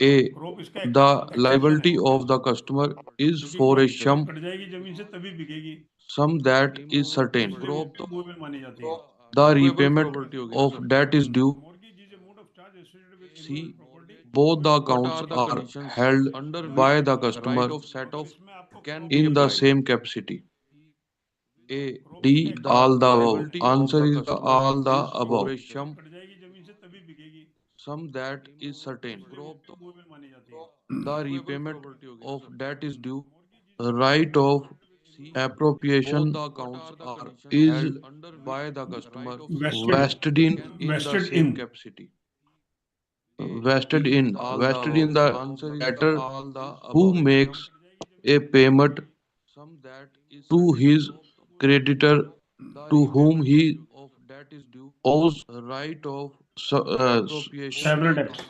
H: A.
A: क्रॉप इसका
H: The
A: एक्सटेंशन
H: liability
A: है,
H: of the customer is
A: क्योंकि
H: for a
A: crop
H: sum
A: cut जाएगी जमीन से तभी बिकेगी,
H: sum that is certain.
A: इसलिए वो मूवेबल मानी जाती है।
H: The repayment of debt is due.
A: Mortgage is a mode of charge associated with
H: C.
A: immovable property।
H: Both the accounts are held by the customer
A: इसमें आपको
H: in the same capacity. A. D. All the above. Answer is the all the above.
A: Cut जाएगी जमीन से तभी बिकेगी,
H: Sum that is certain.
A: Movable मानी जाती है।
H: The repayment of debt is due. Right of appropriation is by the customer vested in the
A: Vested
H: same
A: in
H: capacity. Vested in the debtor who makes a payment to his creditor to whom he owes right of
A: several debts।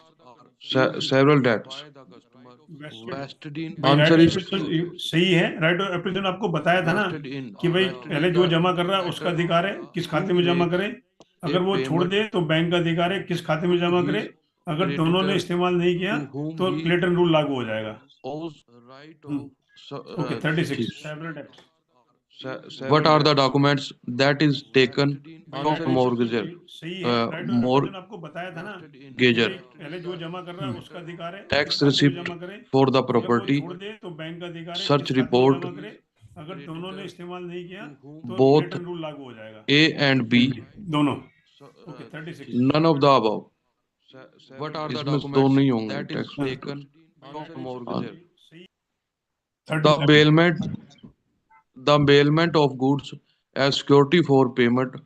H: several debts.
A: Vested
H: Answer is
A: सही है। Right of application आपको बताया था ना कि भाई पहले जो जमा कर रहा है उसका अधिकार है किस खाते में जमा करे, अगर वो छोड़ दे तो बैंक का अधिकार है किस खाते में जमा करे, अगर दोनों ने इस्तेमाल नहीं किया तो क्लेटन रूल लागू हो जाएगा। Okay 36 several debts।
H: What are the documents that is taken from mortgager?
A: सही है। राइट ऑफ एप्लीकेशन आपको बताया था ना कि
H: Mortgager.
A: भाई पहले जो जमा कर रहा है उसका अधिकार है
H: Tax
A: किस खाते में
H: receipt
A: जमा करे,
H: for the
A: अगर वो
H: property.
A: छोड़ दे तो बैंक का अधिकार है
H: Search
A: किस खाते में
H: report.
A: जमा करे, अगर दोनों ने इस्तेमाल नहीं किया तो
H: Both
A: क्लेटन रूल लागू हो जाएगा।
H: A and B.
A: दोनों। Okay 36
H: None of the above. What are the documents नहीं होंगे
G: that is
H: tax
G: taken from mortgager?
H: The bailment of goods as security for payment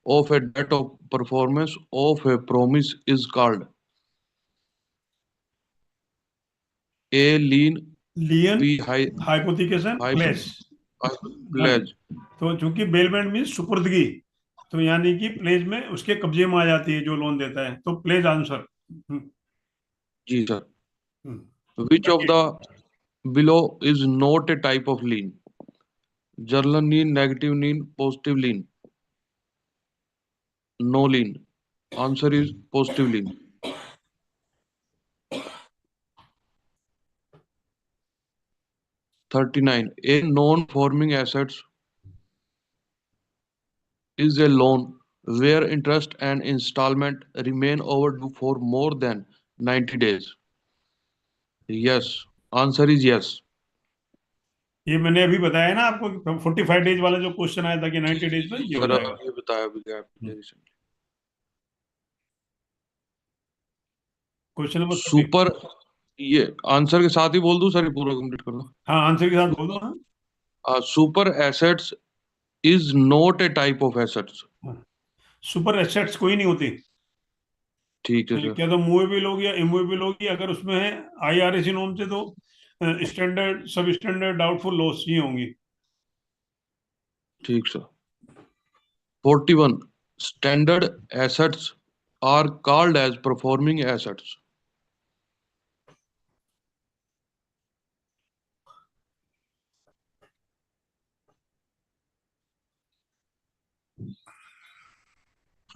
H: of a debt of performance of a promise is called A. Lien.
A: लियन
H: B.
A: Hypothecation place.
H: Pledge.
A: तो चूंकि bailment mean सुपुर्दगी, तो यानी कि pledge में उसके कब्जे में आ जाती है जो लोन देता है, तो प्लेज आंसर।
H: जी sir. Which of the below is not a type of lien? Journal lien, negative lien, positive lien. No lien. Answer is positive lien. (39) A non-forming assets is a loan where interest and installment remain overdue for more than 90 days. Yes. Answer is yes.
A: ये मैंने अभी बताया ना आपको कि 45 days वाला जो question आया था कि 90 डेज में ये हो
H: सर
A: जाएगा।
H: ये बताया अभी gap recently.
A: Question number
H: super ये आंसर के साथ ही बोल दूं सर, ये पूरा कंप्लीट कर लो।
A: हाँ आंसर के साथ बोल दो। हाँ
H: super assets is not a type of assets.
A: Super assets कोई नहीं होती,
H: ठीक है सर।
A: क्या तो मूवेबल होगी या इमूवेबल होगी, अगर उसमें है आईआरएस नॉर्म से तो स्टैंडर्ड सब स्टैंडर्ड डाउटफुल लॉस ही होंगी।
H: ठीक sir. 41 standard assets are called as performing assets.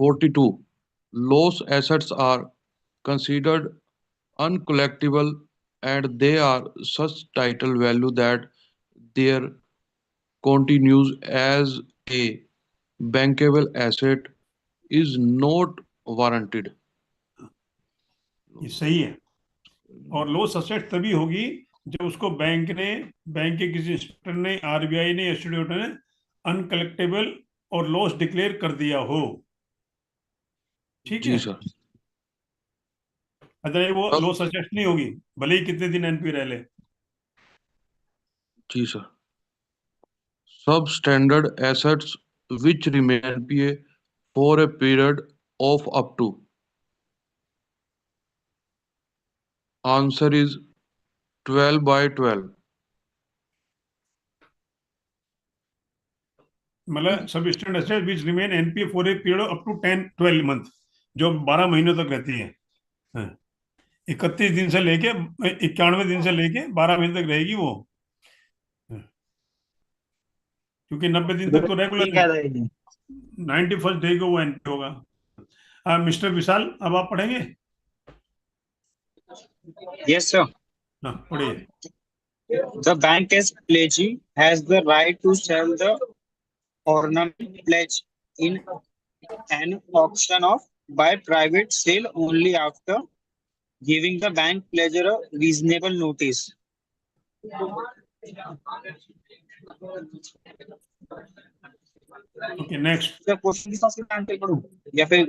H: (42) Loss assets are considered uncollectible and they are such title value that their continues as a bankable asset is not warranted.
A: ये सही है। और loss asset तभी होगी जब उसको bank के किसी इंस्पेक्टर ने, आरबीआई ने, एसडीओ ने अनकलेक्टेबल और लॉस डिक्लेयर कर दिया हो। ठीक है
H: जी सर।
A: अगर वो लॉस असेट नहीं होगी भले ही कितने दिन एनपी रह ले।
H: जी sir. Substandard assets which remain NPA for a period of up to. Answer is 12/12.
A: मतलब substandard asset which remain NPA for a period up to 10-12 month, जो 12 महीनों तक रहती है। 31 दिन से लेके 91 दिन से लेके 12 महीने तक रहेगी वो, क्योंकि 90 दिन तक तो रेगुलर 91st डे को वो एनपी होगा। मिस्टर विशाल अब आप पढ़ेंगे।
I: Yes, sir.
A: हाँ पढ़िए.
I: The bank as pledgee has the right to sell the ornament pledge in an auction of by private sale only after giving the bank pledger a reasonable notice.
A: Okay, next.
I: Sir question के साथ साथ answer पढ़ूं या फिर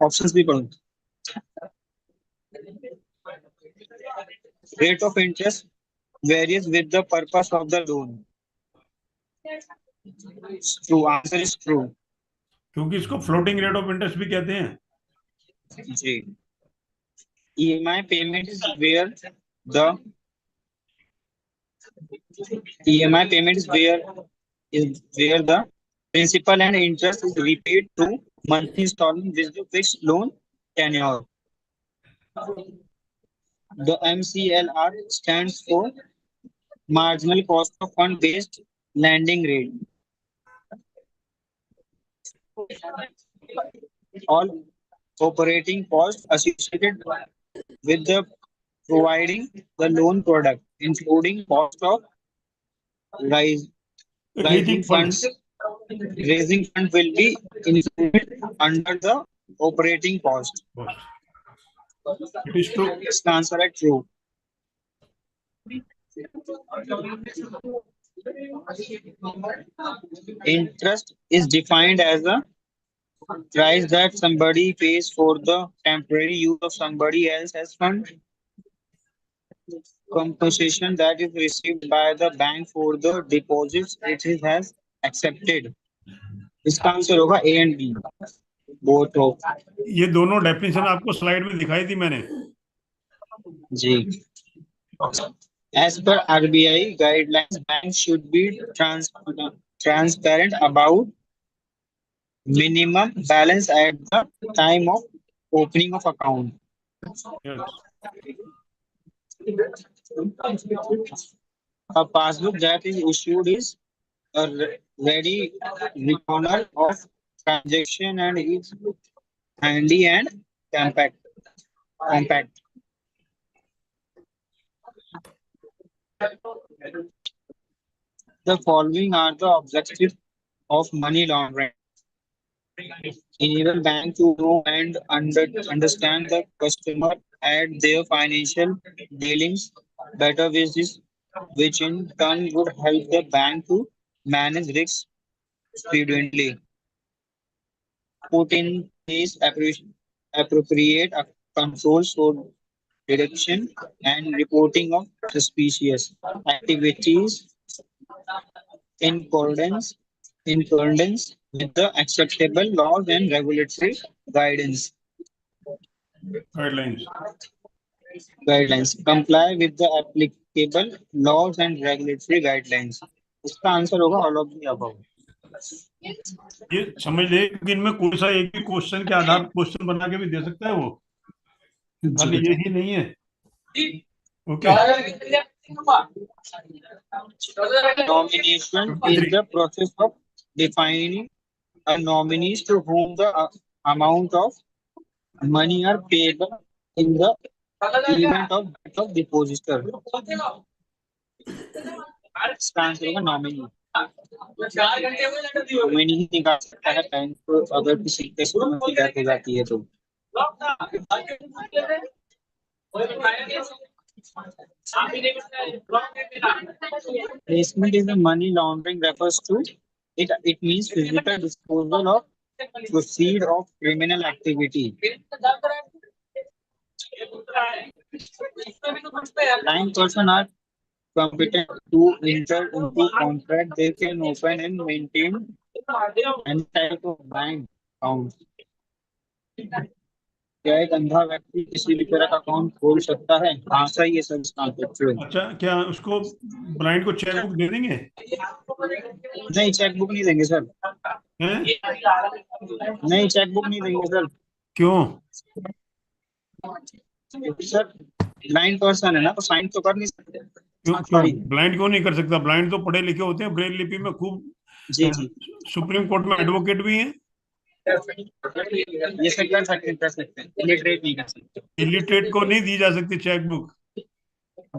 I: options भी पढ़ूं? Rate of interest varies with the purpose of the loan. True. Answer is true.
A: क्योंकि इसको फ्लोटिंग रेट ऑफ इंटरेस्ट भी कहते हैं.
I: जी. EMI payment is where the EMI payment is where the principal and interest is repaid to monthly installment with the fixed loan tenure. The MCLR stands for marginal cost of fund based lending rate. All operating costs associated with the providing the loan product, including cost of raising funds. Raising fund will be included under the operating cost.
A: It is true.
I: This answer is true. Interest is defined as a price that somebody pays for the temporary use of somebody else's fund. Compensation that is received by the bank for the deposits it has accepted. इसका answer होगा A and B. Both of.
A: ये दोनों definition आपको slide में दिखाई थी मैंने.
I: जी. As per RBI guidelines, banks should be transparent about minimum balance at the time of opening of account.
A: Yes.
I: A passbook that is issued is a ready recorder of transaction and is handy and compact. The following are the objectives of money laundering. Enable bank to know and understand the customer at their financial dealings better basis, which in turn would help the bank to manage risks prudently. Put in place appropriate controls for detection and reporting of suspicious activities in accordance with the acceptable laws and regulatory guidance.
A: Guidelines.
I: Comply with the applicable laws and regulatory guidelines. इसका answer होगा all of the above.
A: ये समझ ले कि इनमें कोई सा एक भी क्वेश्चन के आधार क्वेश्चन बना के भी दे सकता है वो. खाली ये ही नहीं है. Okay.
I: Nomination is the process of defining a nominees to whom the amount of money are payable in the event of death of depositor. Stands for nominee. Nominee ही निकाल सकता है बैंक को अगर किसी केस में डेथ हो जाती है तो. Placement in the money laundering refers to it means physical disposal of proceeds of criminal activity. 9% are competent to enter into contract. They can open and maintain any type of bank account. क्या एक अंधा व्यक्ति किसी भी तरह का account खोल सकता है? हाँ सही है सर.
A: अच्छा, क्या उसको ब्लाइंड को चेक बुक दे देंगे?
I: नहीं, चेक बुक नहीं देंगे सर. नहीं, चेक बुक नहीं देंगे सर.
A: क्यों?
I: सर ब्लाइंड पर्सन है ना, तो साइन तो कर नहीं सकते.
A: ब्लाइंड क्यों नहीं कर सकता? ब्लाइंड तो पढ़े लिखे होते हैं, ब्रेल लिपि में खूब.
I: जी जी.
A: सुप्रीम कोर्ट में एडवोकेट भी हैं.
I: ये सब कर सकते हैं, इलिटरेट नहीं कर सकते।
A: इलिटरेट को नहीं दी जा सकती cheque book.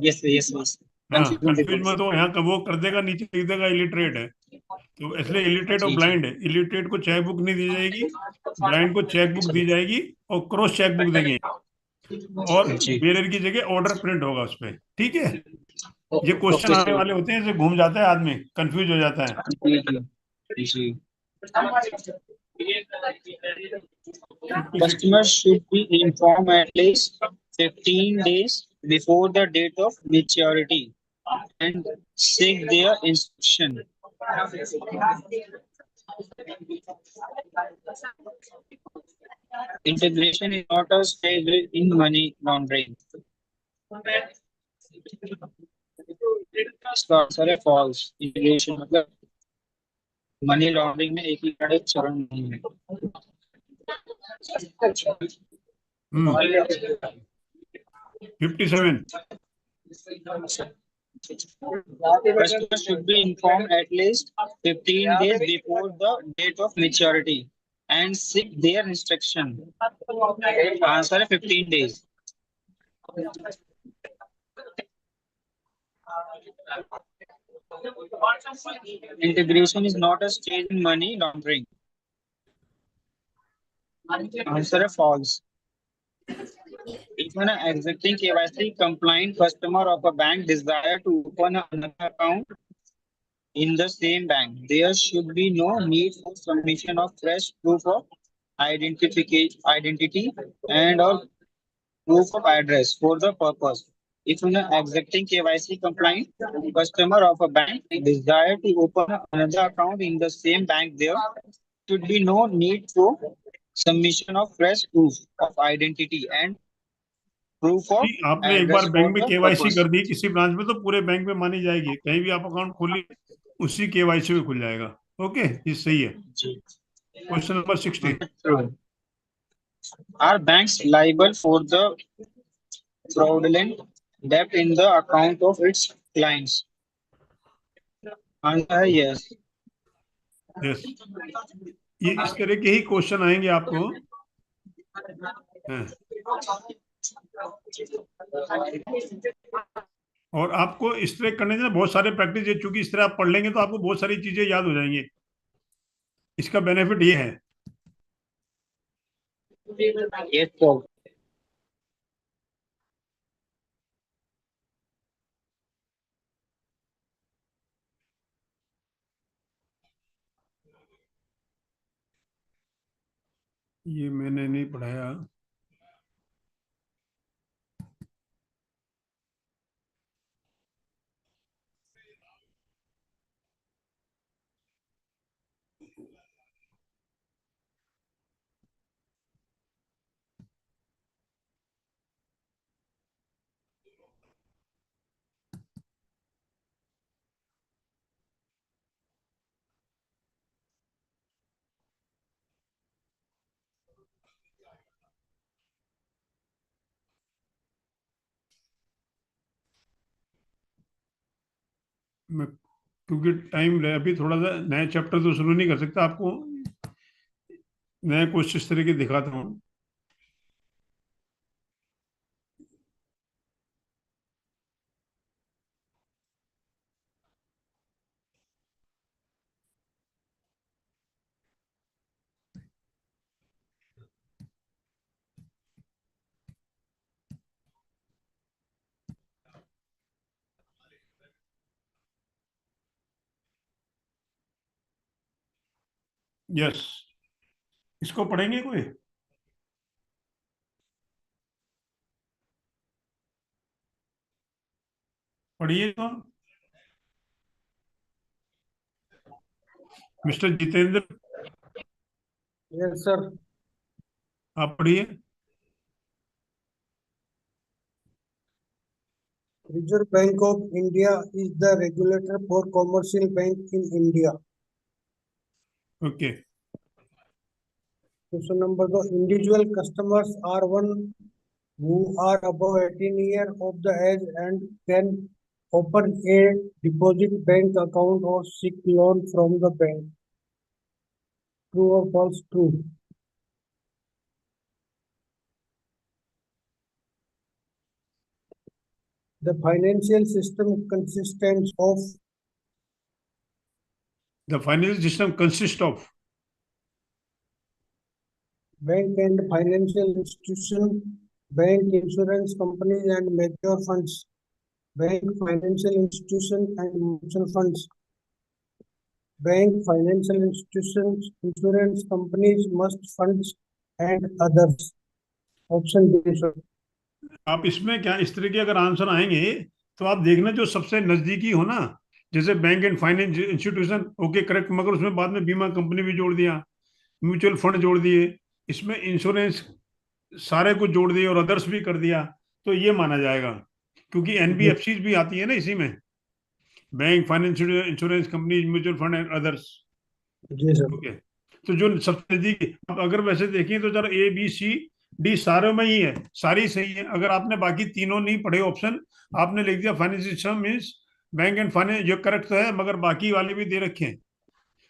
I: Yes yes yes,
A: हाँ, कंफ्यूज मत हो, यहाँ का वो कर देगा, नीचे लिख देगा इलिटरेट है, तो इसलिए इलिटरेट और
I: जी जी
A: ब्लाइंड है। इलिटरेट को चेक बुक नहीं दी जाएगी, ब्लाइंड को चेक बुक दी जाएगी और क्रॉस चेक बुक देंगे, और
I: जी।
A: बेरर की जगह ऑर्डर प्रिंट होगा उस पर। ठीक है, ये क्वेश्चन
I: ओके
A: आने
I: सर।
A: वाले होते हैं, इसे घूम जाता है आदमी, कंफ्यूज हो जाता है।
I: जी जी।
A: Fifty-six.
I: Customers should be informed at least 15 days before the date of maturity and seek their instruction. Integration is not a stage in money laundering. इसका आंसर है false. Integration मतलब मनी लॉन्ड्रिंग में एक ही बड़े चरण नहीं है।
A: हम्म 57.
I: Customers should be informed at least 15 days before the date of maturity and seek their instruction. Answer है 15 days. Integration is not a stage in money laundering. Answer है false. If an existing KYC compliant customer of a bank desire to open another account in the same bank, there should be no need for submission of fresh proof of identity and or proof of address for the purpose. If an existing KYC compliant customer of a bank desire to open another account in the same bank, there should be no need for submission of fresh proof of identity and proof of
A: आपने एक बार
I: address
A: bank
I: for
A: में
I: the
A: KYC
I: purpose.
A: कर दी किसी branch में, तो पूरे bank में मानी जाएगी, कहीं भी आप अकाउंट खोलिए उसी केवाईसी में खुल जाएगा। ओके, ये सही है। Question number 60.
I: Are banks liable for the fraudulent debt in the account of its clients? Answer है yes.
A: यस, ये इस तरह के ही क्वेश्चन आएंगे आपको। हाँ। और आपको इस तरह करने से बहुत सारे प्रैक्टिस है, चूंकि इस तरह आप पढ़ लेंगे तो आपको बहुत सारी चीजें याद हो जाएंगी। इसका बेनिफिट ये है।
I: Yes, sir.
A: ये मैंने नहीं पढ़ाया। मैं क्योंकि टाइम रहे, अभी थोड़ा सा नया चैप्टर तो शुरू नहीं कर सकता, आपको नया क्वेश्चन इस तरह के दिखाता हूँ। यस, इसको पढ़ेंगे कोई? पढ़िए तो मिस्टर जितेंद्र,
C: यस सर।
A: आप पढ़िए।
C: Reserve Bank of India is the regulator for commercial bank in India.
A: Okay,
C: Question number 2. Individual customers are one who are above 18 years of the age and can open a deposit bank account or seek loan from the bank. True or false? True. The financial system consists of
A: The financial system consists of
C: bank and financial institution, bank, insurance companies, and mutual funds. Bank, financial institution, and mutual funds. Bank, financial institutions, insurance companies, must funds, and others. Option B, sir.
A: आप इसमें क्या इस तरह के अगर answer आएंगे तो आप देखना जो सबसे नजदीकी हो ना, जैसे bank and finance institution, okay correct, मगर उसमें बाद में बीमा कंपनी भी जोड़ दिया, म्यूचुअल फंड जोड़ दिए, इसमें इंश्योरेंस सारे को जोड़ दिए और अदर्स भी कर दिया, तो ये माना जाएगा, क्योंकि एनबीएफसी भी आती है ना इसी में, bank, financial, insurance company, mutual fund and others.
C: जी सर।
A: ओके, तो जो सबसे नजदीक, अब अगर वैसे देखें तो जरा ए बी सी डी सारे में ही है, सारी सही है। अगर आपने बाकी तीनों नहीं पढ़े ऑप्शन, आपने लिख दिया financial system means bank and finance, ये करेक्ट तो है, मगर बाकी वाले भी दे रखे हैं,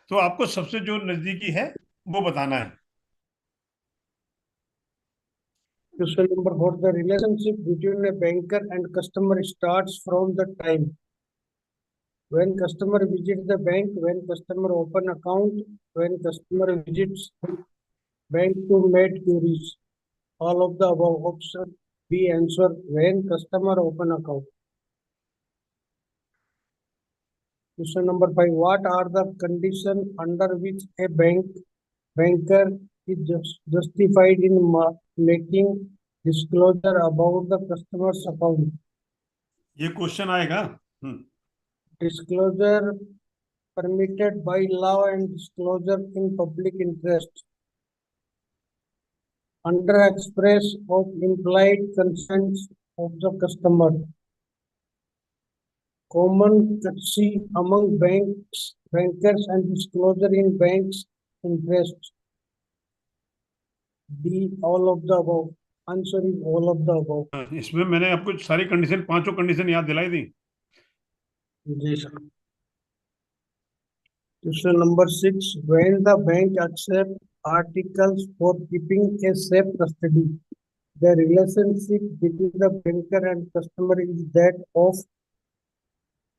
A: तो आपको सबसे जो नजदीकी है वो बताना है।
C: Question number 4. The relationship between a banker and customer starts from the time when customer visits the bank, when customer open account, when customer visits bank to make queries. All of the above. Option B answer when customer open account. Question number 5. What are the conditions under which a banker is justified in making disclosure about the customer's account?
A: ये question आएगा।
C: Disclosure permitted by law and disclosure in public interest. Under express of implied consent of the customer. Common courtesy among bankers and disclosure in banks' interest. D. All of the above. Answer is all of the above.
A: इसमें मैंने आपको सारी condition, पांचों condition याद दिलाई दी।
C: जी sir. Question number 6. When the bank accepts articles for keeping a safe custody, the relationship between the banker and customer is that of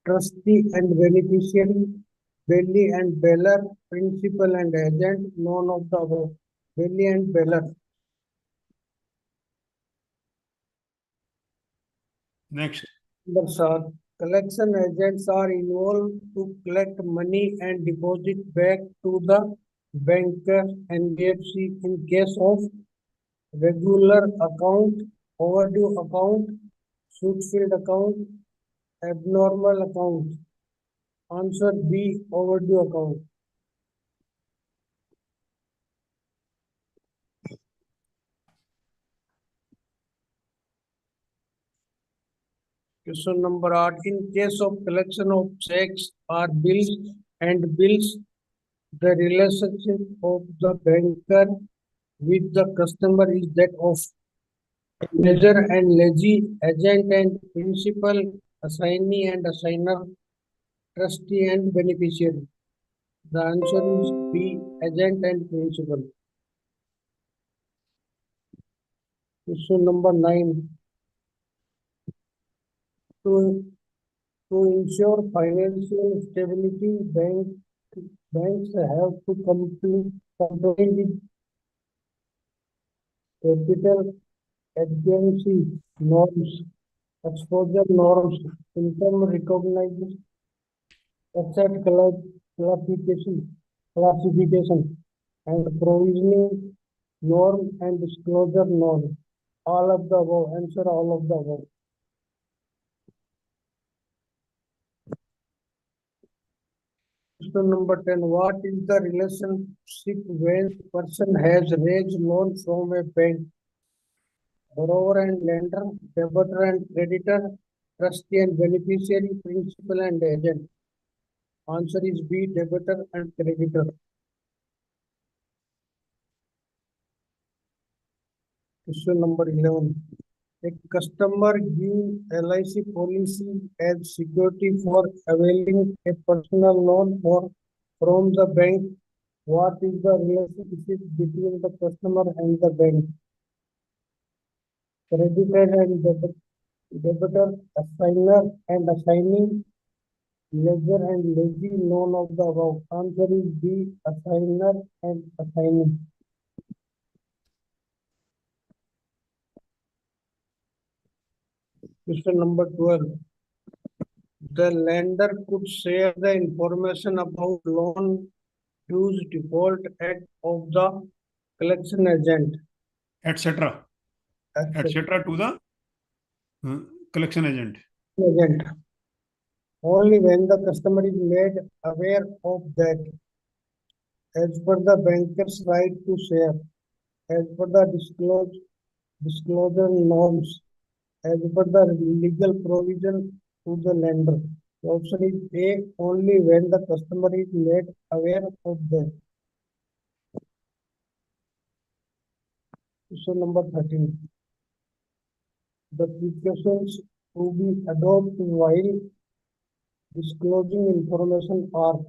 C: trustee and beneficiary, Bailey and Beller, principal and agent, none of the above. Bailey and Beller.
A: Next.
C: Number 7. Collection agents are involved to collect money and deposit back to the banker NBFC in case of regular account, overdue account, suit-filled account, abnormal account. Answer B, overdue account. Question number 8. In case of collection of checks or bills and bills, the relationship of the banker with the customer is that of ledger and lessee, agent and principal, assignee and assigner, trustee and beneficiary. The answer is B, agent and principal. Question number 9. To ensure financial stability, banks have to comply with capital adequacy norms, exposure norms, income recognized asset classification, and provisioning norm and disclosure norm. All of the above. Answer all of the above. Question number 10. What is the relationship when person has raised loan from a bank? Borrower and lender, debtor and creditor, trustee and beneficiary, principal and agent. Answer is B, debtor and creditor. Question number 11. A customer gives LIC policy as security for availing a personal loan from the bank What is the relationship between the customer and the bank? Creditor and debitor, assigner and assigning, ledger and lessee, none of the above. Answer is B, assigner and assigning. Question number 12. The lender could share the information about loan dues default act of the collection agent,
A: etc. etc. to the collection agent.
C: Only when the customer is made aware of that, as per the banker's right to share, as per the disclosure norms, as per the legal provision to the lender. The option is A, only when the customer is made aware of that. Question number 13. The precautions to be adopted while disclosing information are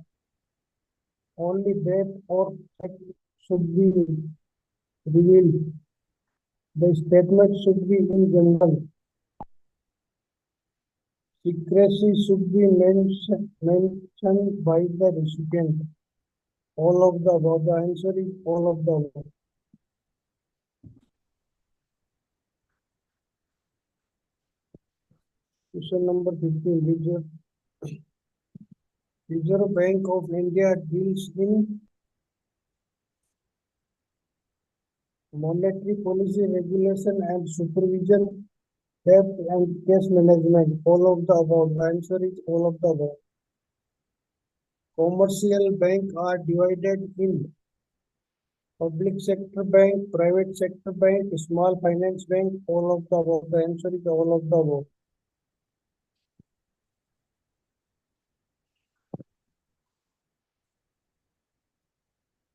C: only date or fact should be revealed. The statement should be in general. Secrecy should be mentioned by the recipient. All of the above. The answer is all of the above. Question number 15. Reserve Bank of India deals in monetary policy, regulation and supervision, debt and cash management. All of the above. The answer is all of the above. Commercial banks are divided in public sector bank, private sector bank, small finance bank, all of the above. The answer is all of the above.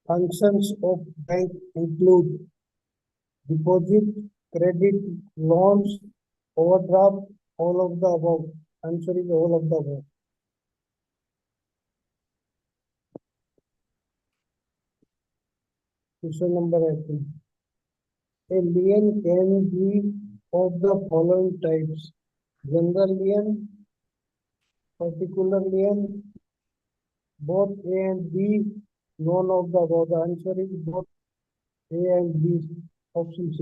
C: Functions of bank include deposit, credit, loans, overdraft, all of the above. Answer is all of the above. Question number 18. A lien can be of the following types: general lien, particular lien, both A and B, none of the above. The answer is both A and B. Option C.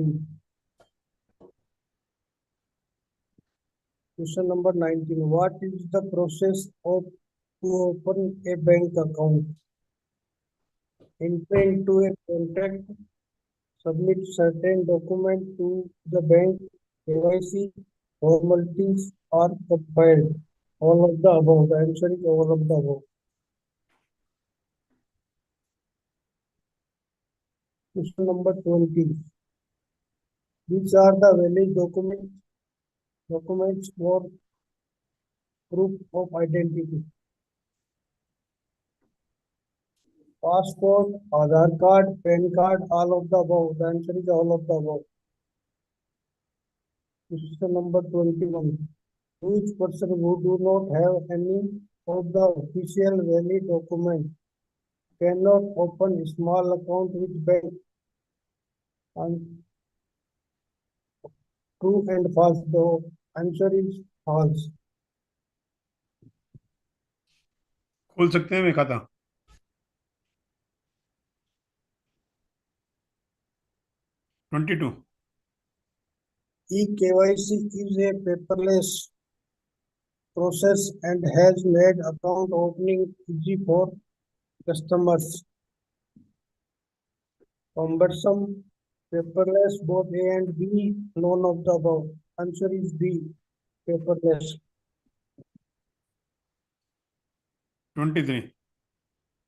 C: Question number 19. What is the process of to open a bank account? Enter into a contract, submit certain document to the bank, KYC, formalities are compiled. All of the above. The answer is all of the above. Question number 20. These are the valid documents for proof of identity: passport, Aadhaar card, PAN card, all of the above. The answer is all of the above. Question number 21. Each person who do not have any of the official valid document cannot open a small account with bank. And true and false. The answer is false.
A: खोल सकते हैं वे खाता? (22)
C: eKYC is a paperless process and has made account opening easy for customers. Cumbersome, paperless, both A and B, none of the above. Answer is B, paperless.
A: 23.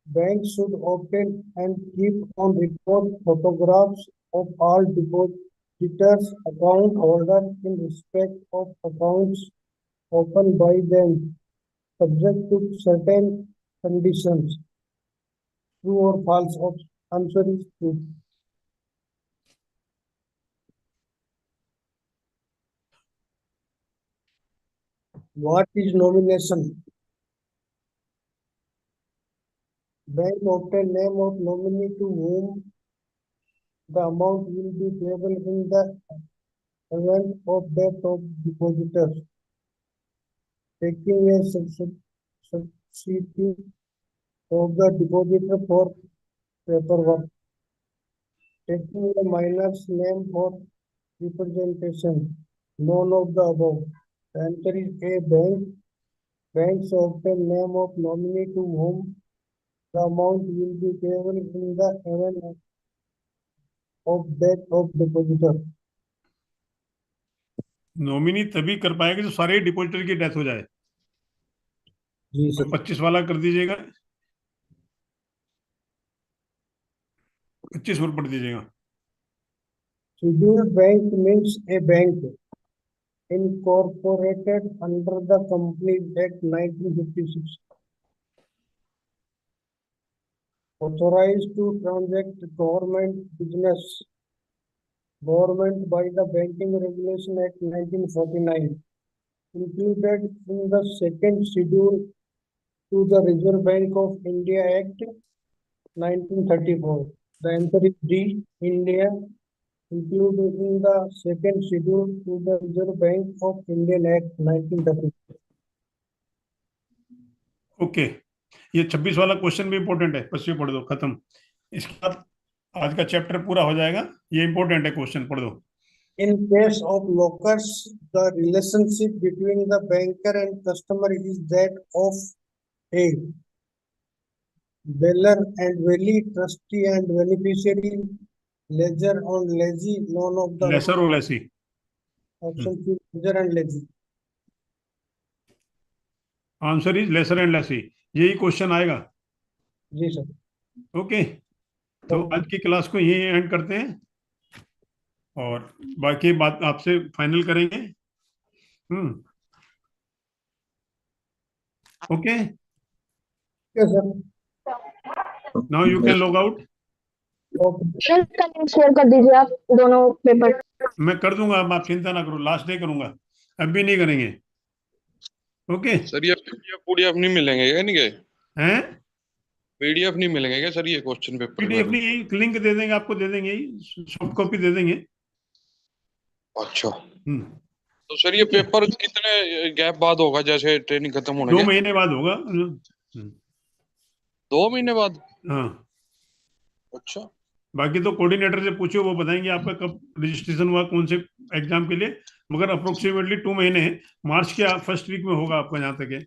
C: Banks should obtain and keep on record photographs of all depositors, account holders in respect of accounts opened by them, subject to certain conditions. True or false? Answer is true. What is nomination? Bank obtain name of nominee to whom the amount will be payable in the event of death of depositor, taking a substitute of the depositor for paperwork, taking a minor's name for representation, none of the above. The answer is A. Banks obtain name of nominee to whom the amount will be payable in the event of death of depositor.
A: Nominee तभी कर पाएगा जो सारे depositor की death हो जाए।
C: जी
A: तो 25 वाला कर दीजिएगा, 25 पर पढ़ दीजिएगा।
C: Scheduled bank means a bank incorporated under the Companies Act 1956, authorized to transact government business, government by the Banking Regulation Act 1949, included in the second schedule to the Reserve Bank of India Act 1934. The answer is D. India, included in the second schedule to the Reserve Bank of Indian Act 1934.
A: Okay, ये 26 वाला question भी important है, बस ये पढ़ दो, खत्म। इसके बाद आज का चैप्टर पूरा हो जाएगा। ये इंपॉर्टेंट है, क्वेश्चन पढ़ दो।
C: In case of lockers, the relationship between the banker and customer is that of A. Bearer and Valley, trustee and beneficiary, ledger on lessee, none of the
A: lessor और lessee.
C: option C, ledger and lessee.
A: Answer is lessor and lessee, यही question आएगा।
C: जी sir.
A: Okay, तो आज की class को यही and करते हैं और बाकी बात आपसे फाइनल करेंगे। Okay,
C: Yes, sir.
A: Now you can log out.
C: Okay.
F: Share कर दीजिए आप दोनों पेपर।
A: मैं कर दूंगा, अब आप चिंता ना करो, लास्ट डे करूंगा, अभी नहीं करेंगे। ओके
H: सर ये पीडीएफ नहीं मिलेंगे क्या? नहीं गए
A: हैं?
H: पीडीएफ नहीं मिलेंगे क्या सर ये क्वेश्चन पेपर
A: पीडीएफ नहीं, लिंक दे देंगे आपको, दे देंगे, सॉफ्ट कॉपी दे देंगे।
H: अच्छा,
A: हम्म,
H: तो सर ये पेपर कितने गैप बाद होगा, जैसे ट्रेनिंग खत्म होने
A: 2
H: के?
A: महीने बाद होगा।
H: 2 महीने बाद?
A: हाँ,
H: अच्छा,
A: बाकी तो कोऑर्डिनेटर से पूछो, वो बताएंगे आपका कब रजिस्ट्रेशन हुआ, कौन से एग्जाम के लिए, मगर अप्रोक्सीमेटली 2 महीने है। मार्च के फर्स्ट वीक में होगा आपका, जहाँ तक है।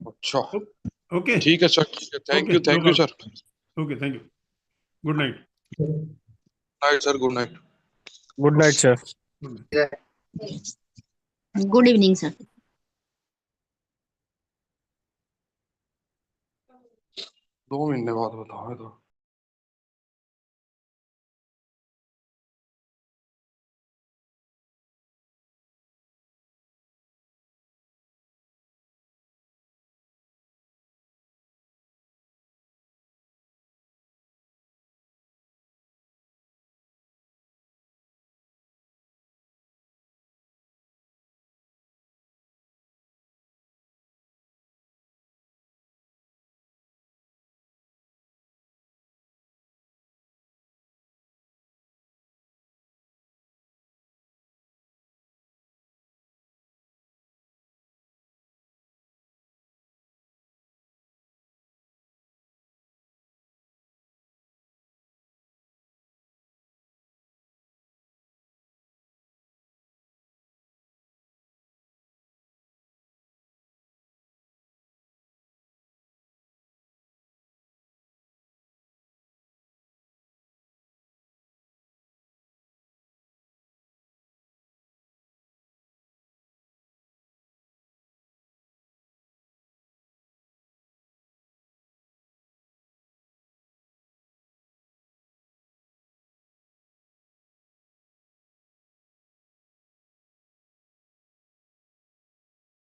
H: अच्छा,
A: ओके,
H: ठीक है सर, ठीक है, thank you sir.
A: Okay, thank you, good night.
H: Night sir, good night.
C: Good night, sir.
J: Good evening sir.
H: 2 महीने बाद बताओ तो।